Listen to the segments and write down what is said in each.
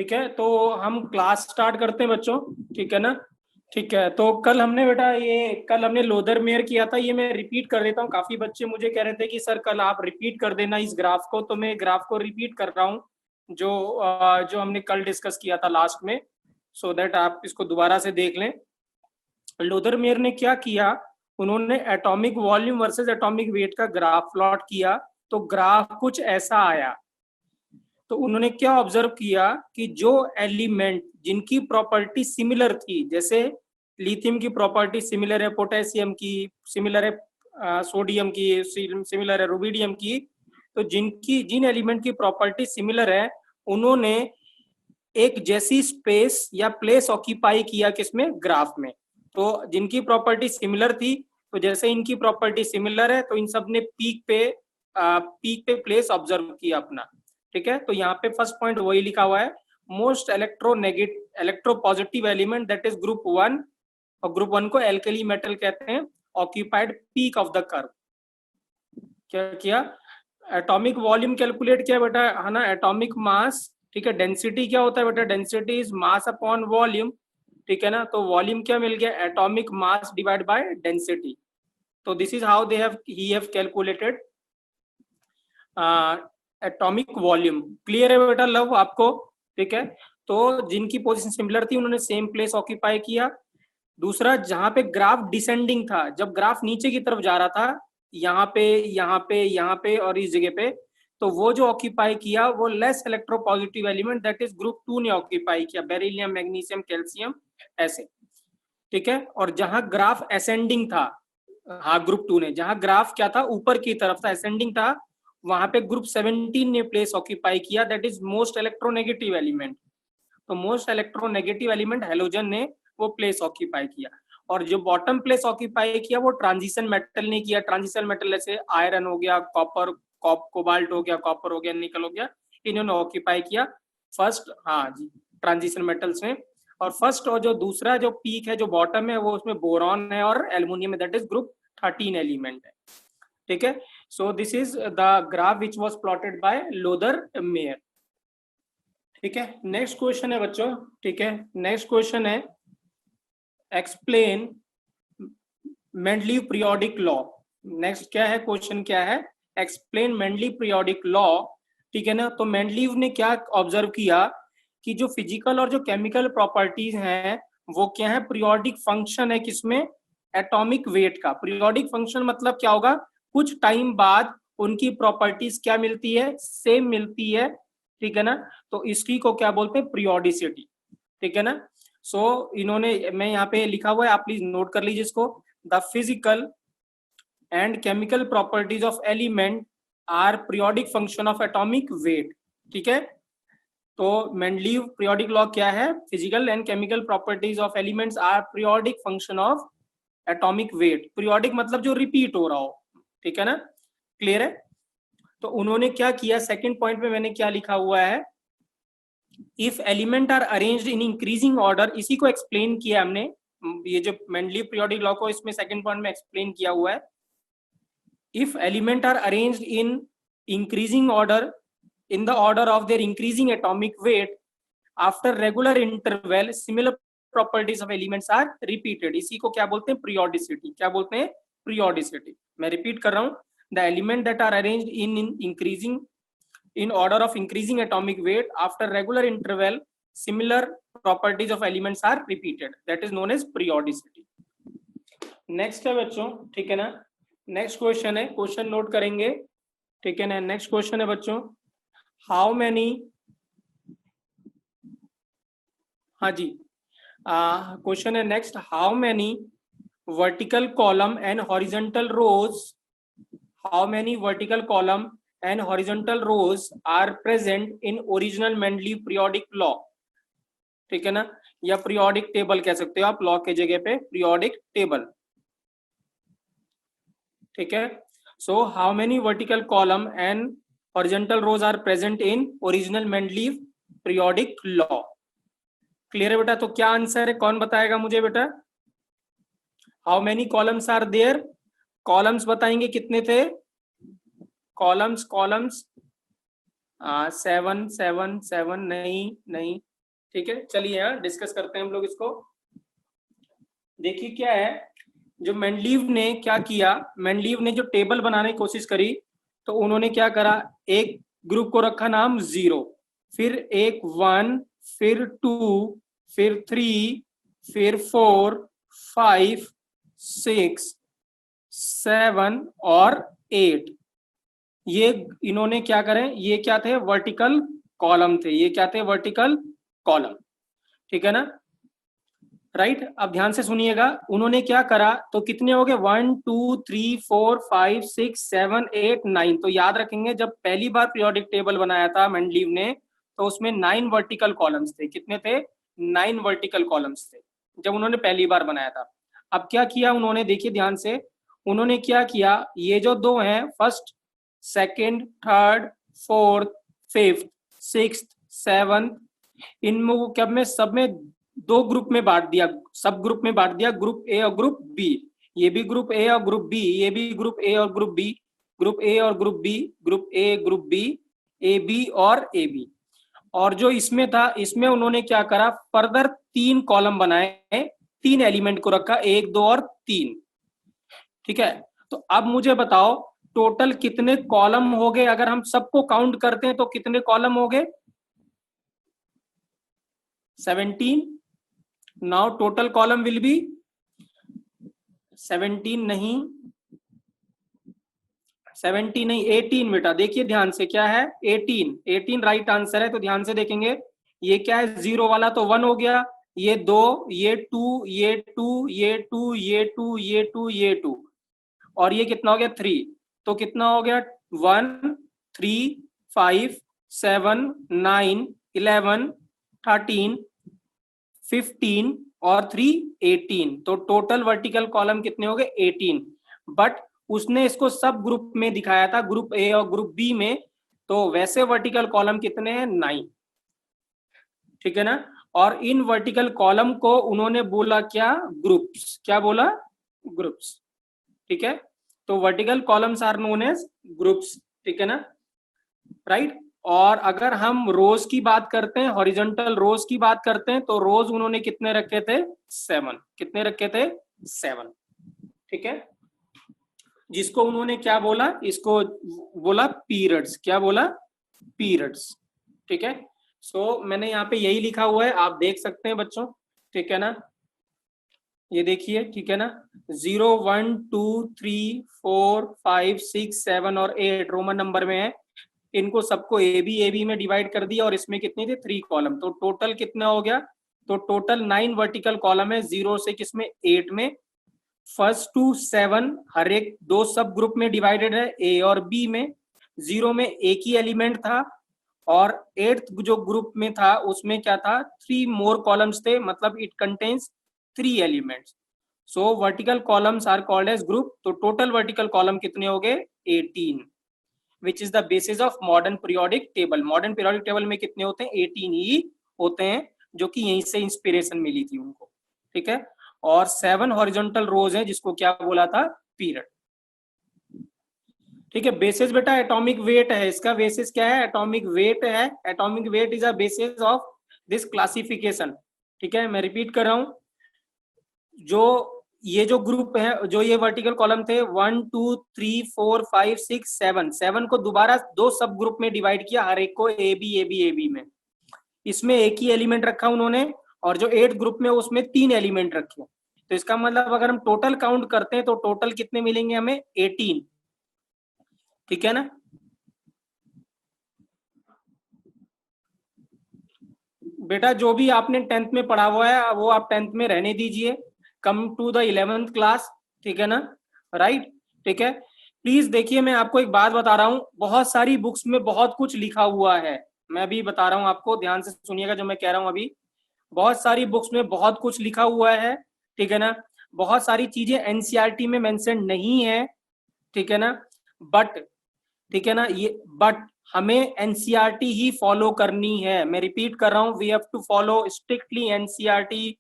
ठीक है, तो हम क्लास स्टार्ट करते हैं बच्चों। ठीक है ना? ठीक है, तो कल हमने बेटा कल हमने लोदरमेयर किया था, ये मैं रिपीट कर देता हूँ। काफी बच्चे मुझे कह रहे थे कि सर कल आप रिपीट कर देना इस ग्राफ को, तो मैं ग्राफ को रिपीट कर रहा हूँ जो हमने कल डिस्कस किया था लास्ट में, सो दैट आप इसको दोबारा से देख लें। लोदरमेयर ने क्या किया, उन्होंने atomic volume versus atomic weight का ग्राफ प्लॉट किया, तो ग्राफ कुछ ऐसा आया। तो उन्होंने क्या ऑब्जर्व किया कि जो एलिमेंट जिनकी प्रॉपर्टी सिमिलर थी, जैसे लिथियम की प्रॉपर्टी सिमिलर है पोटेशियम की, सिमिलर है सोडियम की, सिमिलर है रुबिडियम की, तो जिन एलिमेंट की प्रॉपर्टी सिमिलर है उन्होंने एक जैसी स्पेस या प्लेस ऑक्यूपाई किया किसमें, ग्राफ में। तो जिनकी प्रॉपर्टी सिमिलर थी, तो जैसे इनकी प्रॉपर्टी सिमिलर है तो इन सब ने पीक पे प्लेस ऑब्जर्व किया अपना। ठीक है, तो यहाँ पे फर्स्ट पॉइंट वही लिखा हुआ है, most electro positive element that is group 1, और ग्रुप 1 को एल्कली मेटल कहते हैं, occupied peak of the curve. क्या किया, एटॉमिक वॉल्यूम कैलकुलेट किया बेटा, है ना, एटॉमिक मास। ठीक है, डेंसिटी क्या होता है बेटा, density is mass upon volume. ठीक है ना, तो वॉल्यूम क्या मिल गया, atomic mass divide by density. तो this is how he have calculated atomic volume. Clear है बेटा लव आपको? ठीक है, तो जिनकी पोजीशन सिमिलर थी उन्होंने सेम प्लेस ऑक्यूपाई किया। दूसरा, जहां पे ग्राफ डिसेंडिंग था, जब ग्राफ नीचे की तरफ जा रहा था, यहाँ पे यहाँ पे यहाँ पे और इस जगह पे, तो वो जो ऑक्यूपाई किया वो less electropositive element that is group 2 ने ऑक्यूपाई किया, बेरिलियम मैग्नीशियम कैल्शियम ऐसे। ठीक है, और जहां ग्राफ असेंडिंग था, हाँ ग्रुप 2 ने, जहां ग्राफ क्या था, ऊपर की तरफ था, असेंडिंग था, वहां पे ग्रुप 17 ने प्लेस ऑक्यूपाई किया, that is most electronegative element. तो मोस्ट इलेक्ट्रोनेगेटिव एलिमेंट हेलोजन ने वो प्लेस ऑक्यूपाई किया। और जो बॉटम प्लेस ऑक्यूपाई किया वो ट्रांजिशन मेटल ने किया। ट्रांजिशन मेटल जैसे आयरन हो गया, कॉपर, कोबाल्ट हो गया, कॉपर हो गया, निकल हो गया, इन्होंने ऑक्यूपाई किया फर्स्ट, हाँ जी, ट्रांजिशन मेटल्स ने। और फर्स्ट और जो दूसरा जो पीक है, जो बॉटम है, वो उसमें बोरॉन है और एल्युमिनियम है, दैट इज ग्रुप 13 एलिमेंट है। ठीक है, so this is the graph which was plotted by Lothar Meyer. ठीक है, नेक्स्ट क्वेश्चन है बच्चों। ठीक है, नेक्स्ट क्वेश्चन है explain Mendeleev periodic law. Next क्या है क्वेश्चन, क्या है, एक्सप्लेन मेंडलीव पीरियोडिक लॉ। ठीक है ना, तो मेंडलीव ने क्या ऑब्जर्व किया कि जो फिजिकल और जो केमिकल प्रॉपर्टीज हैं वो क्या है, पीरियोडिक फंक्शन है किसमें, एटॉमिक वेट का। पीरियोडिक फंक्शन मतलब क्या होगा, कुछ टाइम बाद उनकी प्रॉपर्टीज क्या मिलती है, सेम मिलती है। ठीक है ना, तो इसकी को क्या बोलते हैं, पीरियोडिसिटी। ठीक है ना, सो इन्होंने, मैं यहाँ पे लिखा हुआ है, आप प्लीज नोट कर लीजिए इसको, the physical and chemical properties of element are periodic function of atomic weight. ठीक है, तो मेंडलीव पीरियोडिक लॉ क्या है, physical and chemical properties of elements are periodic function of atomic weight. Periodic मतलब जो रिपीट हो रहा हो। ठीक है ना, क्लियर है? तो उन्होंने क्या किया, सेकंड पॉइंट में मैंने क्या लिखा हुआ है, if element are arranged in increasing order, इसी को एक्सप्लेन किया हमने, ये जो मेंडलीव पीरियोडिक लॉ को इसमें सेकंड पॉइंट में एक्सप्लेन किया हुआ है। If element are arranged in increasing order in the order of their increasing atomic weight after regular interval, similar properties of elements are repeated। इसी को क्या बोलते हैं, periodicity। क्या बोलते हैं, periodicity। मैं रिपीट कर रहा हूं, the element that are arranged in increasing in order of increasing atomic weight after regular interval, similar properties of elements are repeated, that is known as periodicity। Next है बच्चों, ठीक है ना, नेक्स्ट क्वेश्चन है, question note करेंगे। ठीक है ना, नेक्स्ट क्वेश्चन है बच्चों, हाउ मैनी, हाँ जी, क्वेश्चन है next, how many vertical column and horizontal rows, how many vertical column and horizontal rows are present in original Mendeleev periodic law. ठीक है ना, या पीरियोडिक टेबल कह सकते हो आप, लॉ के जगह पे पीरियोडिक टेबल। ठीक है, so how many vertical column and horizontal rows are present in original Mendeleev periodic law. Clear है बेटा? तो क्या आंसर है, कौन बताएगा मुझे बेटा, how many columns are there, columns बताएंगे कितने थे, कॉलम्स 7 7 7, नहीं नहीं, ठीक है, चलिए यहाँ डिस्कस करते हैं हम लोग इसको। देखिए क्या है, जो मेंडलीव ने क्या किया, मेंडलीव ने जो टेबल बनाने की कोशिश करी, तो उन्होंने क्या करा, एक ग्रुप को रखा नाम 0, फिर एक 1, फिर 2, फिर 3, फिर 4, 5, 6, 7 और 8। ये इन्होंने क्या करें, ये क्या थे, वर्टिकल कॉलम थे, ये क्या थे, वर्टिकल कॉलम। ठीक है ना, राइट। अब ध्यान से सुनिएगा, उन्होंने क्या करा, तो कितने हो गए, 1 2 3 4 5 6 7 8 9। तो याद रखेंगे, जब पहली बार पीरियोडिक टेबल बनाया था मेंडलीव ने, तो उसमें 9 वर्टिकल कॉलम्स थे। कितने थे, 9 वर्टिकल कॉलम्स थे जब उन्होंने पहली बार बनाया था। अब क्या किया उन्होंने, देखिए ध्यान से, उन्होंने क्या किया, ये जो दो हैं, first, second, third, fourth, fifth, sixth, seventh, इनमें वो क्या में सब में दो ग्रुप में बांट दिया, सब ग्रुप में बांट दिया, ग्रुप ए और ग्रुप बी। ये भी ग्रुप ए और ग्रुप बी, ये भी ग्रुप ए और ग्रुप बी, ग्रुप ए और group B, group A group B, A B और ए बी। और जो इसमें था, इसमें उन्होंने क्या करा, फर्दर 3 कॉलम बनाए, 3 एलिमेंट को रखा, 1 2 और 3। ठीक है, तो अब मुझे बताओ टोटल कितने कॉलम हो गए, अगर हम सबको काउंट करते हैं तो कितने कॉलम हो गए, 17। Now total column will be 17 नहीं, 17 नहीं, 18 बेटा। देखिए ध्यान से, क्या है, 18, 18 राइट आंसर है। तो ध्यान से देखेंगे, ये क्या है, 0 वाला तो 1 हो गया, ये 2, ये 2, ये 2, ये 2, ये 2, ये 2, ये 2, और ये कितना हो गया, 3। तो कितना हो गया, 1 3 5 7 9 11 13 15 और 3 18। तो टोटल वर्टिकल कॉलम कितने हो गए, 18। बट उसने इसको सब ग्रुप में दिखाया था, ग्रुप ए और ग्रुप बी में, तो वैसे वर्टिकल कॉलम कितने हैं, 9। ठीक है ना, और इन वर्टिकल कॉलम को उन्होंने बोला क्या, ग्रुप्स। क्या बोला, ग्रुप्स। ठीक है, तो vertical columns are known as groups. ठीक है ना, राइट। और अगर हम रोज की बात करते हैं, हॉरिजॉन्टल रोज की बात करते हैं, तो रोज उन्होंने कितने रखे थे, 7। कितने रखे थे, 7। ठीक है, जिसको उन्होंने क्या बोला, इसको बोला पीरियड्स। क्या बोला, पीरियड्स। ठीक है, सो मैंने यहाँ पे यही लिखा हुआ है, आप देख सकते हैं बच्चों। ठीक है ना, ये देखिए, ठीक है ना, 0 1 2 3 4 5 6 7 और 8 रोमन नंबर में है। इनको सबको ए बी में डिवाइड कर दिया, और इसमें कितनी थी, 3 कॉलम। तो टोटल कितना हो गया, तो टोटल 9 वर्टिकल कॉलम है, 0 से किसमें, 8 में। फर्स्ट टू 7 हर एक 2 सब ग्रुप में डिवाइडेड है, ए और बी में। 0 में एक ही एलिमेंट था, और 8th जो ग्रुप में था उसमें क्या था, 3 मोर कॉलम्स थे, मतलब it contains 3 elements. So vertical columns are called as group. तो टोटल वर्टिकल कॉलम कितने हो गए, 18, which is the basis of modern periodic table. मॉडर्न पीरियोडिक टेबल में कितने होते हैं, 18 ही होते हैं, जो कि यहीं से इंस्पिरेशन मिली थी उनको। ठीक है, और 7 हॉरिजॉन्टल रोज है, जिसको क्या बोला था, पीरियड। ठीक है, बेसिस बेटा एटॉमिक वेट है, इसका बेसिस क्या है, एटॉमिक वेट है। Atomic weight is a basis of this classification. ठीक है, मैं रिपीट कर रहा हूं, जो ये जो ग्रुप है, जो ये वर्टिकल कॉलम थे, 1 2 3 4 5 6 7, 7 को दोबारा 2 सब ग्रुप में डिवाइड किया, हर एक को ए बी में। इसमें एक ही एलिमेंट रखा उन्होंने, और जो 8 ग्रुप में उसमें 3 एलिमेंट रखे। तो इसका मतलब अगर हम टोटल काउंट करते हैं तो टोटल कितने मिलेंगे हमें, 18। ठीक है ना, बेटा जो भी आपने 10th में पढ़ा हुआ है वो आप 10th में रहने दीजिए, come to the 11th class. ठीक है ना, राइट। ठीक है, प्लीज देखिए, मैं आपको एक बात बता रहा हूँ, बहुत सारी बुक्स में बहुत कुछ लिखा हुआ है। मैं भी बता रहा हूँ आपको, ध्यान से सुनिएगा जो मैं कह रहा हूँ अभी। बहुत सारी बुक्स में बहुत कुछ लिखा हुआ है। ठीक है ना, बहुत सारी चीजें एनसीईआरटी में मेंशन नहीं है। ठीक है ना, बट, ठीक है ना, ये बट हमें एनसीईआरटी ही फॉलो करनी है। मैं रिपीट कर रहा हूं, we have to follow strictly NCERT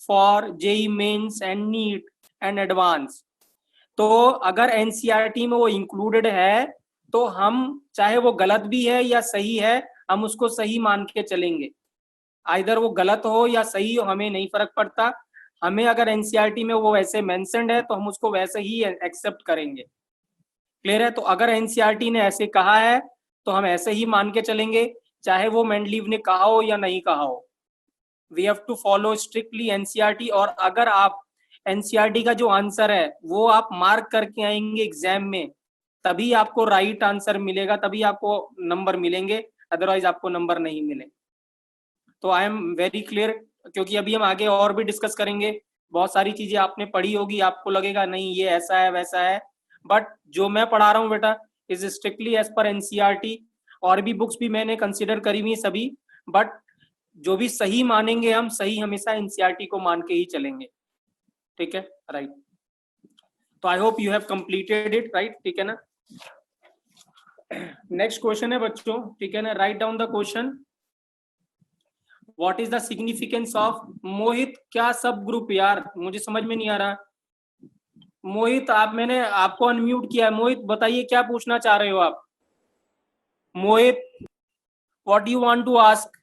for JEE Mains and NEET and advance. तो अगर एनसीईआरटी में वो इंक्लूडेड है, तो हम चाहे वो गलत भी है या सही है, हम उसको सही मान के चलेंगे। आइदर वो गलत हो या सही हो, हमें नहीं फर्क पड़ता। हमें अगर एनसीईआरटी में वो वैसे मेंशन्ड है तो हम उसको वैसे ही एक्सेप्ट करेंगे। क्लियर है? तो अगर एनसीईआरटी ने ऐसे कहा है तो हम ऐसे ही मान के चलेंगे, चाहे वो मेंडलीव ने कहा हो या नहीं कहा हो। We have to follow strictly NCERT. और अगर आप एनसीईआरटी का जो आंसर है वो आप मार्क करके आएंगे एग्जाम में, तभी आपको राइट आंसर मिलेगा, तभी आपको नंबर मिलेंगे, अदरवाइज आपको नंबर नहीं मिले। तो आई एम वेरी क्लियर, क्योंकि अभी हम आगे और भी डिस्कस करेंगे। बहुत सारी चीजें आपने पढ़ी होगी, आपको लगेगा नहीं ये ऐसा है वैसा है, बट जो मैं पढ़ा रहा हूँ बेटा is strictly as per NCERT. और भी बुक्स भी मैंने कंसिडर करी हुई सभी, बट जो भी सही मानेंगे हम, सही हमेशा एनसीईआरटी को मान के ही चलेंगे। ठीक है, राइट। तो I hope you have completed it, right. ठीक है ना। नेक्स्ट क्वेश्चन है बच्चों, ठीक है ना, write down the question. What is the significance of Mohit, क्या सब ग्रुप यार, मुझे समझ में नहीं आ रहा। मोहित आप, मैंने आपको अनम्यूट किया है। मोहित बताइए क्या पूछना चाह रहे हो आप। Mohit, what you want to ask.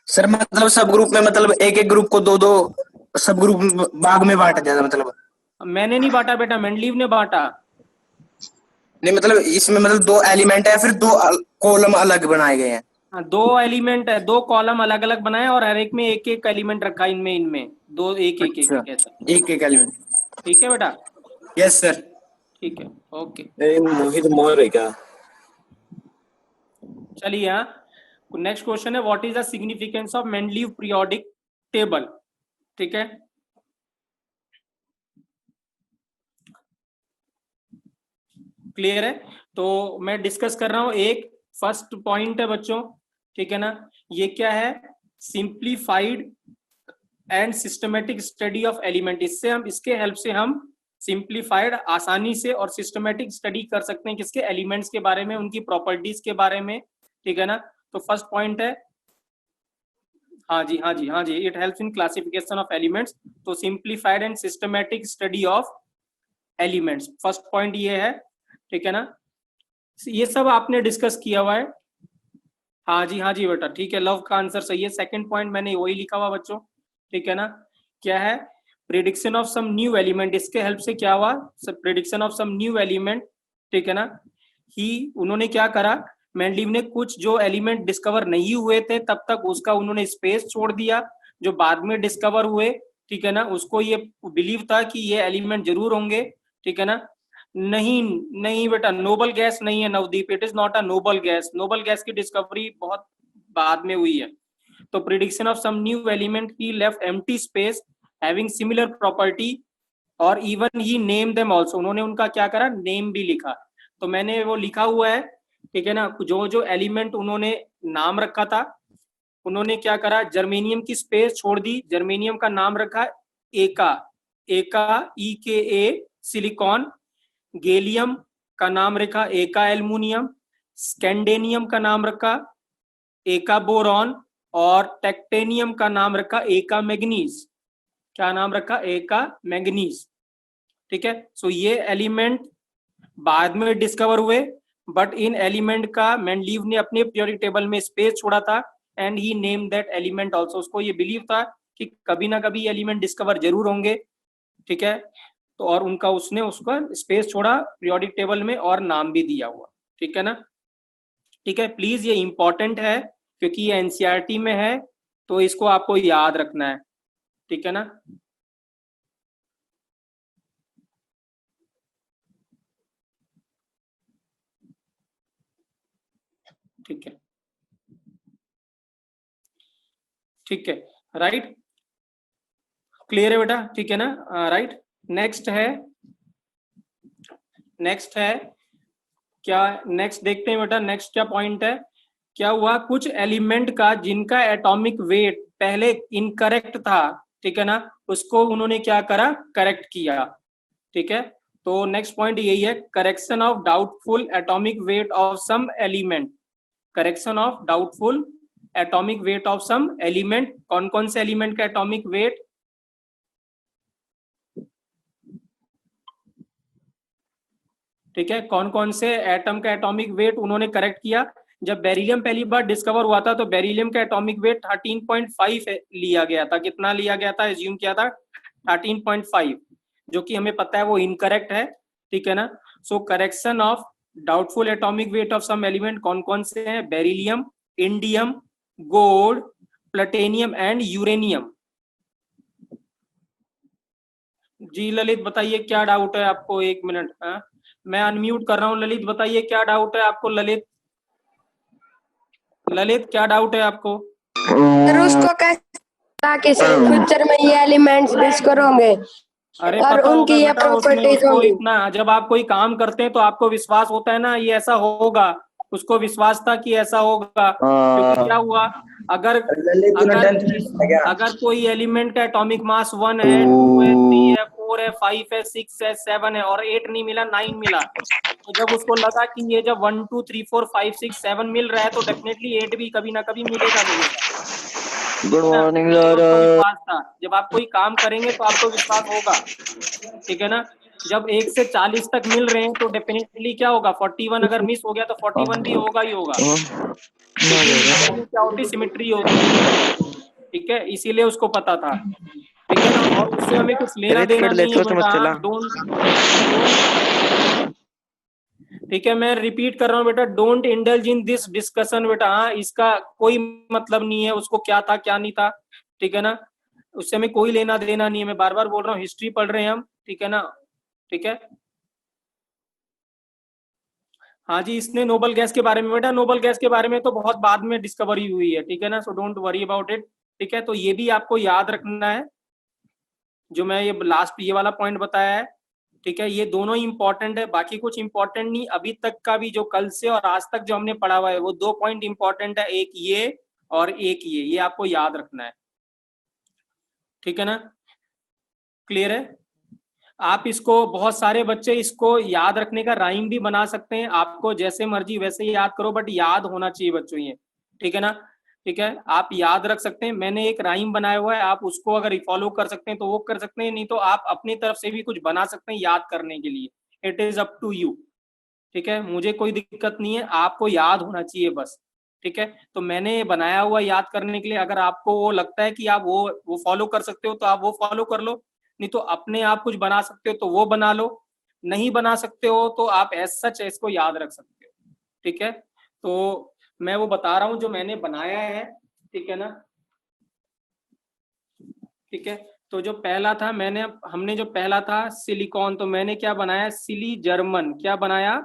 Sir मतलब सब ग्रुप में, मतलब एक एक ग्रुप को दो दो सब ग्रुप भाग में बांटा जाता, मतलब मैंने नहीं बांटा बेटा, मेंडलीव ने बांटा। नहीं, मतलब इसमें मतलब दो एलिमेंट है, फिर दो कॉलम अलग बनाए गए हैं। हाँ, दो एलिमेंट है, दो कॉलम अलग अलग बनाए और हर एक में एक एक एलिमेंट रखा, इनमें इनमें दो, एक एक एक अच्छा, एक ऐसा। एक एक एलिमेंट। ठीक है बेटा, यस सर। ठीक है, ओके। मोहित मोर है क्या? चलिए हाँ, नेक्स्ट क्वेश्चन है what is the significance of Mendeleev periodic table. ठीक है, क्लियर है? तो मैं डिस्कस कर रहा हूं, एक फर्स्ट पॉइंट है बच्चों, ठीक है ना। ये क्या है? Simplified and systematic study of element. इससे हम, इसके हेल्प से हम सिंप्लीफाइड, आसानी से और सिस्टमेटिक स्टडी कर सकते हैं किसके? एलिमेंट्स के बारे में, उनकी प्रॉपर्टीज के बारे में। ठीक है ना। तो फर्स्ट पॉइंट है, हाँ जी हाँ जी हाँ जी, it helps in classification of elements. तो simplified and systematic study of elements, first point ये है। ठीक है ना। ये सब आपने डिस्कस किया हुआ है। हाँ जी बेटा, ठीक है, लव का आंसर सही है। सेकंड पॉइंट मैंने वही लिखा हुआ बच्चों, ठीक है ना। क्या है? Prediction of some new element. इसके हेल्प से क्या हुआ? Prediction of some new element, ठीक है ना। ही, उन्होंने क्या करा, मेंडलीव ने कुछ जो एलिमेंट डिस्कवर नहीं हुए थे तब तक उसका उन्होंने स्पेस छोड़ दिया, जो बाद में डिस्कवर हुए, ठीक है ना, उसको ये बिलीव था कि ये एलिमेंट जरूर होंगे। ठीक है ना। नहीं नहीं बेटा, नोबल गैस नहीं है Navdeep, it is not a noble gas. Noble gas की डिस्कवरी बहुत बाद में हुई है। तो prediction of some new element, he left empty space having similar property और even he name them also. उन्होंने उनका क्या करा, नेम भी लिखा। तो मैंने वो लिखा हुआ है, ठीक है ना। जो जो एलिमेंट उन्होंने नाम रखा था, उन्होंने क्या करा, जर्मेनियम की स्पेस छोड़ दी, जर्मेनियम का नाम रखा एका, एका ई के ए सिलिकॉन। गैलियम का नाम रखा एका एल्युमिनियम। स्कैंडेनियम का नाम रखा एका बोरॉन। और टेक्टेनियम का नाम रखा एका मैग्नीज। क्या नाम रखा? एका मैग्नीज। ठीक है। सो ये एलिमेंट बाद में डिस्कवर हुए, बट इन एलिमेंट का मेंडलीव ने अपने पीरियोडिक टेबल में स्पेस छोड़ा था and he name that element also. उसको ये बिलीव था कि कभी ना कभी एलिमेंट डिस्कवर जरूर होंगे। ठीक है। तो और उनका, उसने उसका स्पेस छोड़ा पीरियोडिक टेबल में और नाम भी दिया हुआ। ठीक है ना। ठीक है, प्लीज ये इंपॉर्टेंट है क्योंकि ये एनसीईआरटी में है, तो इसको आपको याद रखना है। ठीक है ना। ठीक है, ठीक है, राइट, क्लियर है बेटा? ठीक है ना, राइट। नेक्स्ट है, नेक्स्ट है क्या, नेक्स्ट देखते हैं बेटा, नेक्स्ट क्या पॉइंट है। क्या हुआ, कुछ एलिमेंट का जिनका एटॉमिक वेट पहले इनकरेक्ट था, ठीक है ना, उसको उन्होंने क्या करा, करेक्ट किया। ठीक है। तो नेक्स्ट पॉइंट यही है, correction of doubtful atomic weight of some element. Correction of doubtful atomic weight of some element. कौन कौन से एलिमेंट का एटॉमिक वेट, ठीक है, कौन कौन से एटम का एटॉमिक वेट उन्होंने करेक्ट किया? जब बेरिलियम पहली बार डिस्कवर हुआ था तो बेरिलियम का एटॉमिक वेट 13.5 लिया गया था। कितना लिया गया था, एज्यूम किया था 13.5, जो कि हमें पता है वो इनकरेक्ट है, ठीक है ना। So correction of doubtful atomic weight of some element कौन कौन से हैं, beryllium, indium, gold, platinum and uranium. जी ललित बताइए क्या डाउट है आपको, 1 मिनट। मैं अनम्यूट कर रहा हूँ, ललित बताइए क्या डाउट है आपको। ललित, ललित क्या डाउट है आपको? सर उसको कैसे फ्यूचर में ये एलिमेंट्स डिस्कवर होंगे अरे और पता होगा उनकी ये बेटा, उसमें प्रॉपर्टीज उसको होंगी। इतना, जब आप कोई काम करते हैं तो आपको विश्वास होता है ना ये ऐसा होगा, उसको विश्वास था कि ऐसा होगा। क्योंकि क्या हुआ, अगर अगर कोई एलिमेंट का एटॉमिक मास 1 है, 2 है, 3 है, 4 है, 5 है, 6 है, 7 है और 8 नहीं मिला, 9 मिला, तो जब उसको लगा कि ये जब 1 2 3 4 5 6 7 मिल रहा है तो डेफिनेटली 8 भी कभी ना कभी मिलेगा मिलेगा। गुड मॉर्निंग तो सर। उसको विश्वास था। जब आप कोई काम करेंगे तो आपको विश्वास होगा, ठीक है ना। जब 1 से 40 तक मिल रहे हैं तो डेफिनेटली क्या होगा, 41 अगर मिस हो गया तो 41 भी होगा ही होगा, क्योंकि क्या होती है, सिमेट्री होती है, ठीक है, इसीलिए उसको पता था, ठीक है ना। और उससे हमें कुछ लेना देना नहीं है बेटा, ठीक है। मैं रिपीट कर रहा हूँ बेटा, don't indulge in this discussion बेटा। हाँ, इसका कोई मतलब नहीं है, उसको क्या था क्या नहीं था, ठीक है ना, उससे हमें कोई लेना देना नहीं है। मैं बार बार बोल रहा हूँ, हिस्ट्री पढ़ रहे हैं हम, ठीक है ना, ठीक है। हाँ जी, इसने नोबल गैस के बारे में बेटा, नोबल गैस के बारे में तो बहुत बाद में डिस्कवरी हुई है, ठीक है ना, so don't worry about it, ठीक है। तो ये भी आपको याद रखना है, जो मैं ये लास्ट ये वाला पॉइंट बताया है, ठीक है। ये दोनों इंपॉर्टेंट है, बाकी कुछ इंपॉर्टेंट नहीं। अभी तक का भी जो कल से और आज तक जो हमने पढ़ा हुआ है वो 2 पॉइंट इंपॉर्टेंट है, एक ये और एक ये आपको याद रखना है, ठीक है ना, क्लियर है। आप इसको, बहुत सारे बच्चे इसको याद रखने का राइम भी बना सकते हैं, आपको जैसे मर्जी वैसे ही याद करो, बट याद होना चाहिए बच्चों ये, ठीक है ना, ठीक है। आप याद रख सकते हैं, मैंने एक राइम बनाया हुआ है, आप उसको अगर फॉलो कर सकते हैं तो वो कर सकते हैं, नहीं तो आप अपनी तरफ से भी कुछ बना सकते हैं याद करने के लिए। It is up to you, ठीक है, मुझे कोई दिक्कत नहीं है, आपको याद होना चाहिए बस, ठीक है। तो मैंने बनाया हुआ याद करने के लिए, अगर आपको वो लगता है कि आप वो फॉलो कर सकते हो तो आप वो फॉलो कर लो, नहीं तो अपने आप कुछ बना सकते हो तो वो बना लो, नहीं बना सकते हो तो आप एज सच इसको याद रख सकते हो, ठीक है। तो मैं वो बता रहा हूं जो मैंने बनाया है, ठीक है ना, ठीक है। तो जो पहला था, हमने जो पहला था सिलिकॉन, तो मैंने क्या बनाया, सिली जर्मन, क्या बनाया,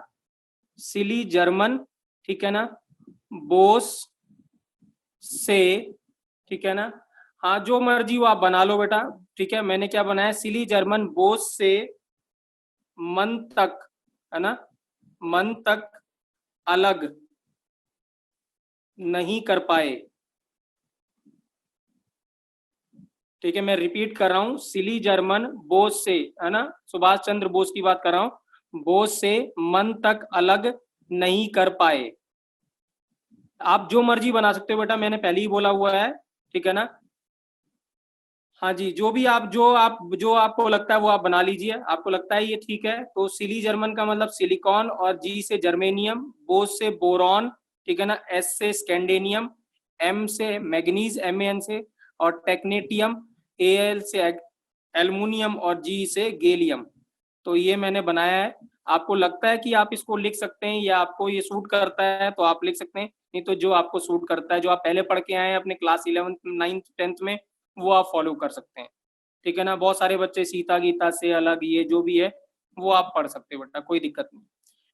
सिली जर्मन, ठीक है ना, बोस से, ठीक है ना, हाँ जो मर्जी वो आप बना लो बेटा, ठीक है। मैंने क्या बनाया, सिली जर्मन बोस से मन तक, है ना, मन तक अलग नहीं कर पाए, ठीक है। मैं रिपीट कर रहा हूं, सिली जर्मन बोस से, है ना, सुभाष चंद्र बोस की बात कर रहा हूं, बोस से मन तक अलग नहीं कर पाए। आप जो मर्जी बना सकते हो बेटा, मैंने पहले ही बोला हुआ है, ठीक है ना। हाँ जी, जो आपको लगता है वो आप बना लीजिए, आपको लगता है ये ठीक है। तो सिली जर्मन का मतलब सिलिकॉन, और जी से जर्मेनियम, बोस से बोरॉन, ठीक है ना, एस से स्कैंडेनियम, एम से मैग्नीज, एम से, और टेक्नेटियम, एल से एल्युमिनियम, और जी से गैलियम। तो ये मैंने बनाया है। आपको लगता है कि आप इसको लिख सकते हैं या आपको ये सूट करता है तो आप लिख सकते हैं, नहीं तो जो आपको सूट करता है, जो आप पहले पढ़ के आए हैं अपने क्लास 11th 9th 10th में, वो आप फॉलो कर सकते हैं, ठीक है ना। बहुत सारे बच्चे सीता गीता से अलग, ये जो भी है वो आप पढ़ सकते हो बेटा, कोई दिक्कत नहीं,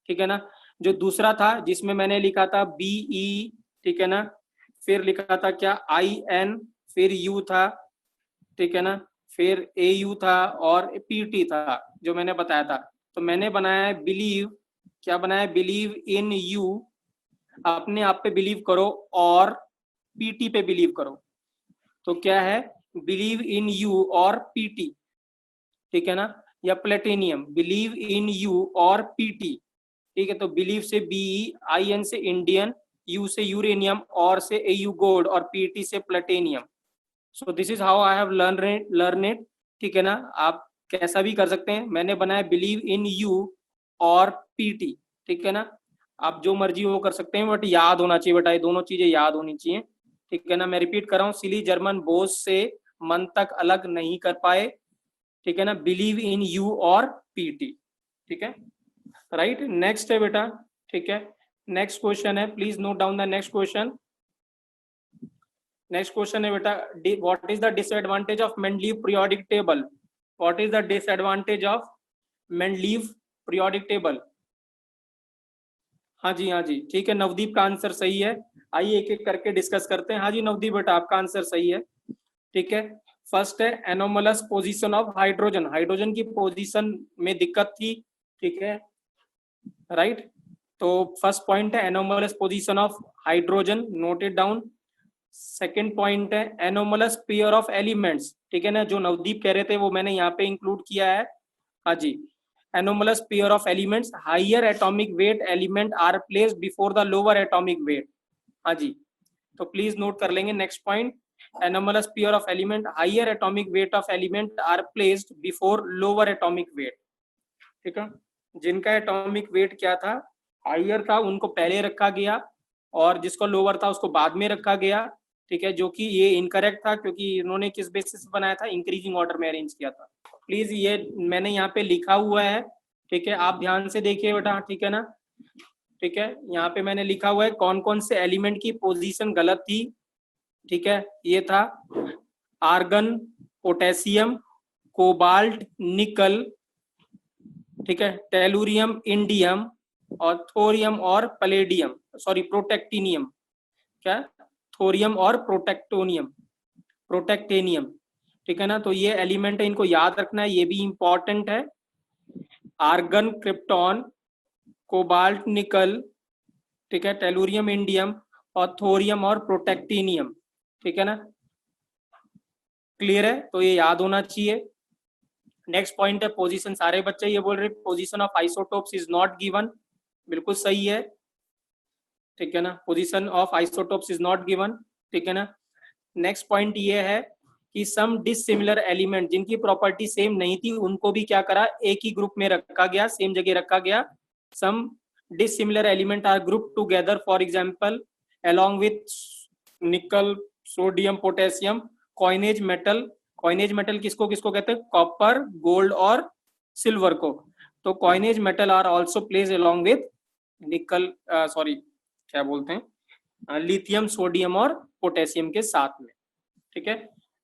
ठीक है ना। जो दूसरा था जिसमें मैंने लिखा था BE, ठीक है ना, फिर लिखा था क्या IN, फिर U था, ठीक है ना, फिर AU था और PT था, जो मैंने बताया था। तो मैंने बनाया है बिलीव, क्या बनाया, बिलीव इन यू, अपने आप पे बिलीव करो, और PT पे बिलीव करो। तो क्या है, बिलीव इन यू और PT, ठीक है ना, या प्लेटिनियम, बिलीव इन यू और PT, ठीक है। तो बिलीव से BE, IN से इंडियन, U से यूरेनियम, और से AU गोल्ड, और PT से platinum. So this is how I have learn it, ठीक है ना। आप कैसा भी कर सकते हैं, मैंने बनाया बिलीव इन यू और PT, ठीक है ना। आप जो मर्जी वो कर सकते हैं, बट याद होना चाहिए बेटा, ये दोनों चीजें याद होनी चाहिए, ठीक है ना। मैं रिपीट कर रहा हूँ, सिली जर्मन बोझ से मन तक अलग नहीं कर पाए, ठीक है ना। बिलीव इन यू और पीटी, ठीक है, राइट। नेक्स्ट है बेटा, ठीक है, नेक्स्ट क्वेश्चन है, please note down the next question. Next question है बेटा, what is the disadvantage of Mendeleev periodic table? What is the disadvantage of Mendeleev periodic table? हाँ जी, हाँ जी, ठीक है, नवदीप का आंसर सही है। आइए एक एक करके डिस्कस करते हैं। हाँ जी नवदीप बेटा, आपका आंसर सही है, ठीक है। फर्स्ट है anomalous position of hydrogen, hydrogen की पोजीशन में दिक्कत थी, ठीक है, राइट। तो फर्स्ट पॉइंट है anomalous position of hydrogen, note it down. Second point है एनोमलस पेयर ऑफ एलिमेंट्स, ठीक है ना, जो नवदीप कह रहे थे वो मैंने यहाँ पे इंक्लूड किया है। हाँ जी, anomalous pair of elements, higher atomic weight element are placed before the lower atomic weight। हाँ जी, तो प्लीज नोट कर लेंगे next point, anomalous pair of element, higher atomic weight of element are placed before lower atomic weight, ठीक है। जिनका atomic weight क्या था, higher था, उनको पहले रखा गया, और जिसको लोअर था उसको बाद में रखा गया, ठीक है, जो कि ये इनकरेक्ट था, क्योंकि इन्होंने किस बेसिस पर बनाया था, इंक्रीजिंग ऑर्डर में अरेंज किया था। प्लीज ये मैंने यहाँ पे लिखा हुआ है, ठीक है, आप ध्यान से देखिए बेटा, ठीक है ना, ठीक है, यहाँ पे मैंने लिखा हुआ है कौन कौन से एलिमेंट की पोजीशन गलत थी, ठीक है। ये था आर्गन, पोटेशियम, कोबाल्ट, निकल, ठीक है, टेलुरियम, इंडियम, और थोरियम और पलेडियम, सॉरी प्रोटेक्टिनियम, क्या, थोरियम और प्रोटेक्टेनियम, ठीक है ना। तो ये एलिमेंट है, इनको याद रखना है, ये भी इंपॉर्टेंट है। आर्गन, क्रिप्टॉन, कोबाल्ट, निकल, ठीक है, टेलुरियम, इंडियम, और थोरियम और प्रोटेक्टिनियम, ठीक है ना, क्लियर है, तो ये याद होना चाहिए। नेक्स्ट पॉइंट है पोजीशन, सारे बच्चे ये बोल रहे position of isotopes is not given, बिल्कुल सही है, ठीक है ना, position of isotopes is not given, ठीक है ना। नेक्स्ट पॉइंट ये है कि सम डिसिमिलर एलिमेंट जिनकी प्रॉपर्टी सेम नहीं थी उनको भी क्या करा, एक ही ग्रुप में रखा गया, सेम जगह रखा गया। Some dissimilar element are group together, for example along with nickel, sodium, potassium, coinage metal, coinage metal किसको किसको कहते हैं, कॉपर, गोल्ड और सिल्वर को। तो coinage metal are also place along with nickel, sorry क्या बोलते हैं, लिथियम, सोडियम और पोटेशियम के साथ में, ठीक है।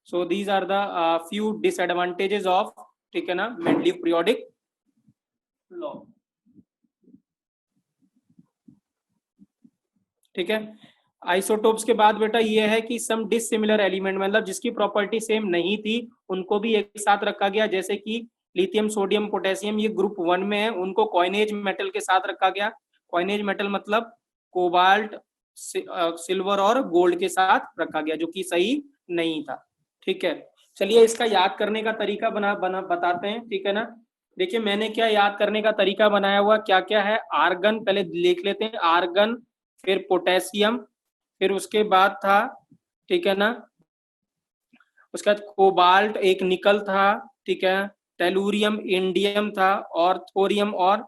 So these are the few disadvantages of, ठीक है ना, मेंडलीव पीरियोडिक लॉ, ठीक है। आइसोटोप्स के बाद बेटा ये है कि सम डिसिमिलर एलिमेंट, मतलब जिसकी प्रॉपर्टी सेम नहीं थी उनको भी एक साथ रखा गया, जैसे कि लिथियम, सोडियम, पोटेशियम, ये ग्रुप 1 में है, उनको कॉइनेज मेटल के साथ रखा गया। कॉइनेज मेटल मतलब कोबाल्ट, सिल्वर और गोल्ड के साथ रखा गया, जो कि सही नहीं था, ठीक है। चलिए इसका याद करने का तरीका बताते हैं, ठीक है ना। देखिए मैंने क्या याद करने का तरीका बनाया हुआ, क्या क्या है, आर्गन पहले लिख लेते हैं, आर्गन, फिर पोटेशियम, फिर उसके बाद था, ठीक है ना, उसके बाद कोबाल्ट, एक निकल था, ठीक है, टेलुरियम, इंडियम था, और थोरियम और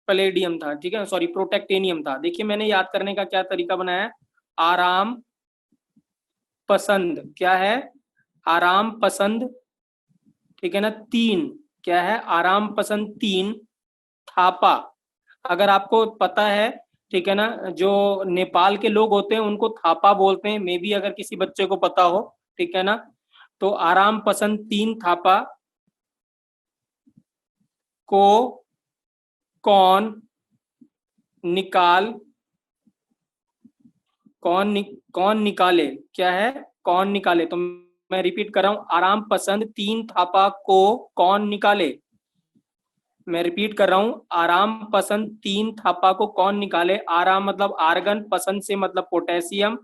पलेडियम था, ठीक है, सॉरी प्रोटेक्टेनियम था। देखिए मैंने याद करने का क्या तरीका बनाया, आराम पसंद, क्या है, आराम पसंद, ठीक है ना, 3, क्या है, आराम पसंद 3, थापा, अगर आपको पता है, ठीक है ना, जो नेपाल के लोग होते हैं उनको थापा बोलते हैं, मे बी अगर किसी बच्चे को पता हो, ठीक है ना। तो आराम पसंद 3 थापा को कौन निकाले, क्या है, कौन निकाले। तो मैं रिपीट कर रहा हूं, आराम पसंद 3 थापा को कौन निकाले। मैं रिपीट कर रहा हूं, आराम पसंद 3 थापा को कौन निकाले। आराम मतलब आर्गन, पसंद से मतलब पोटेशियम,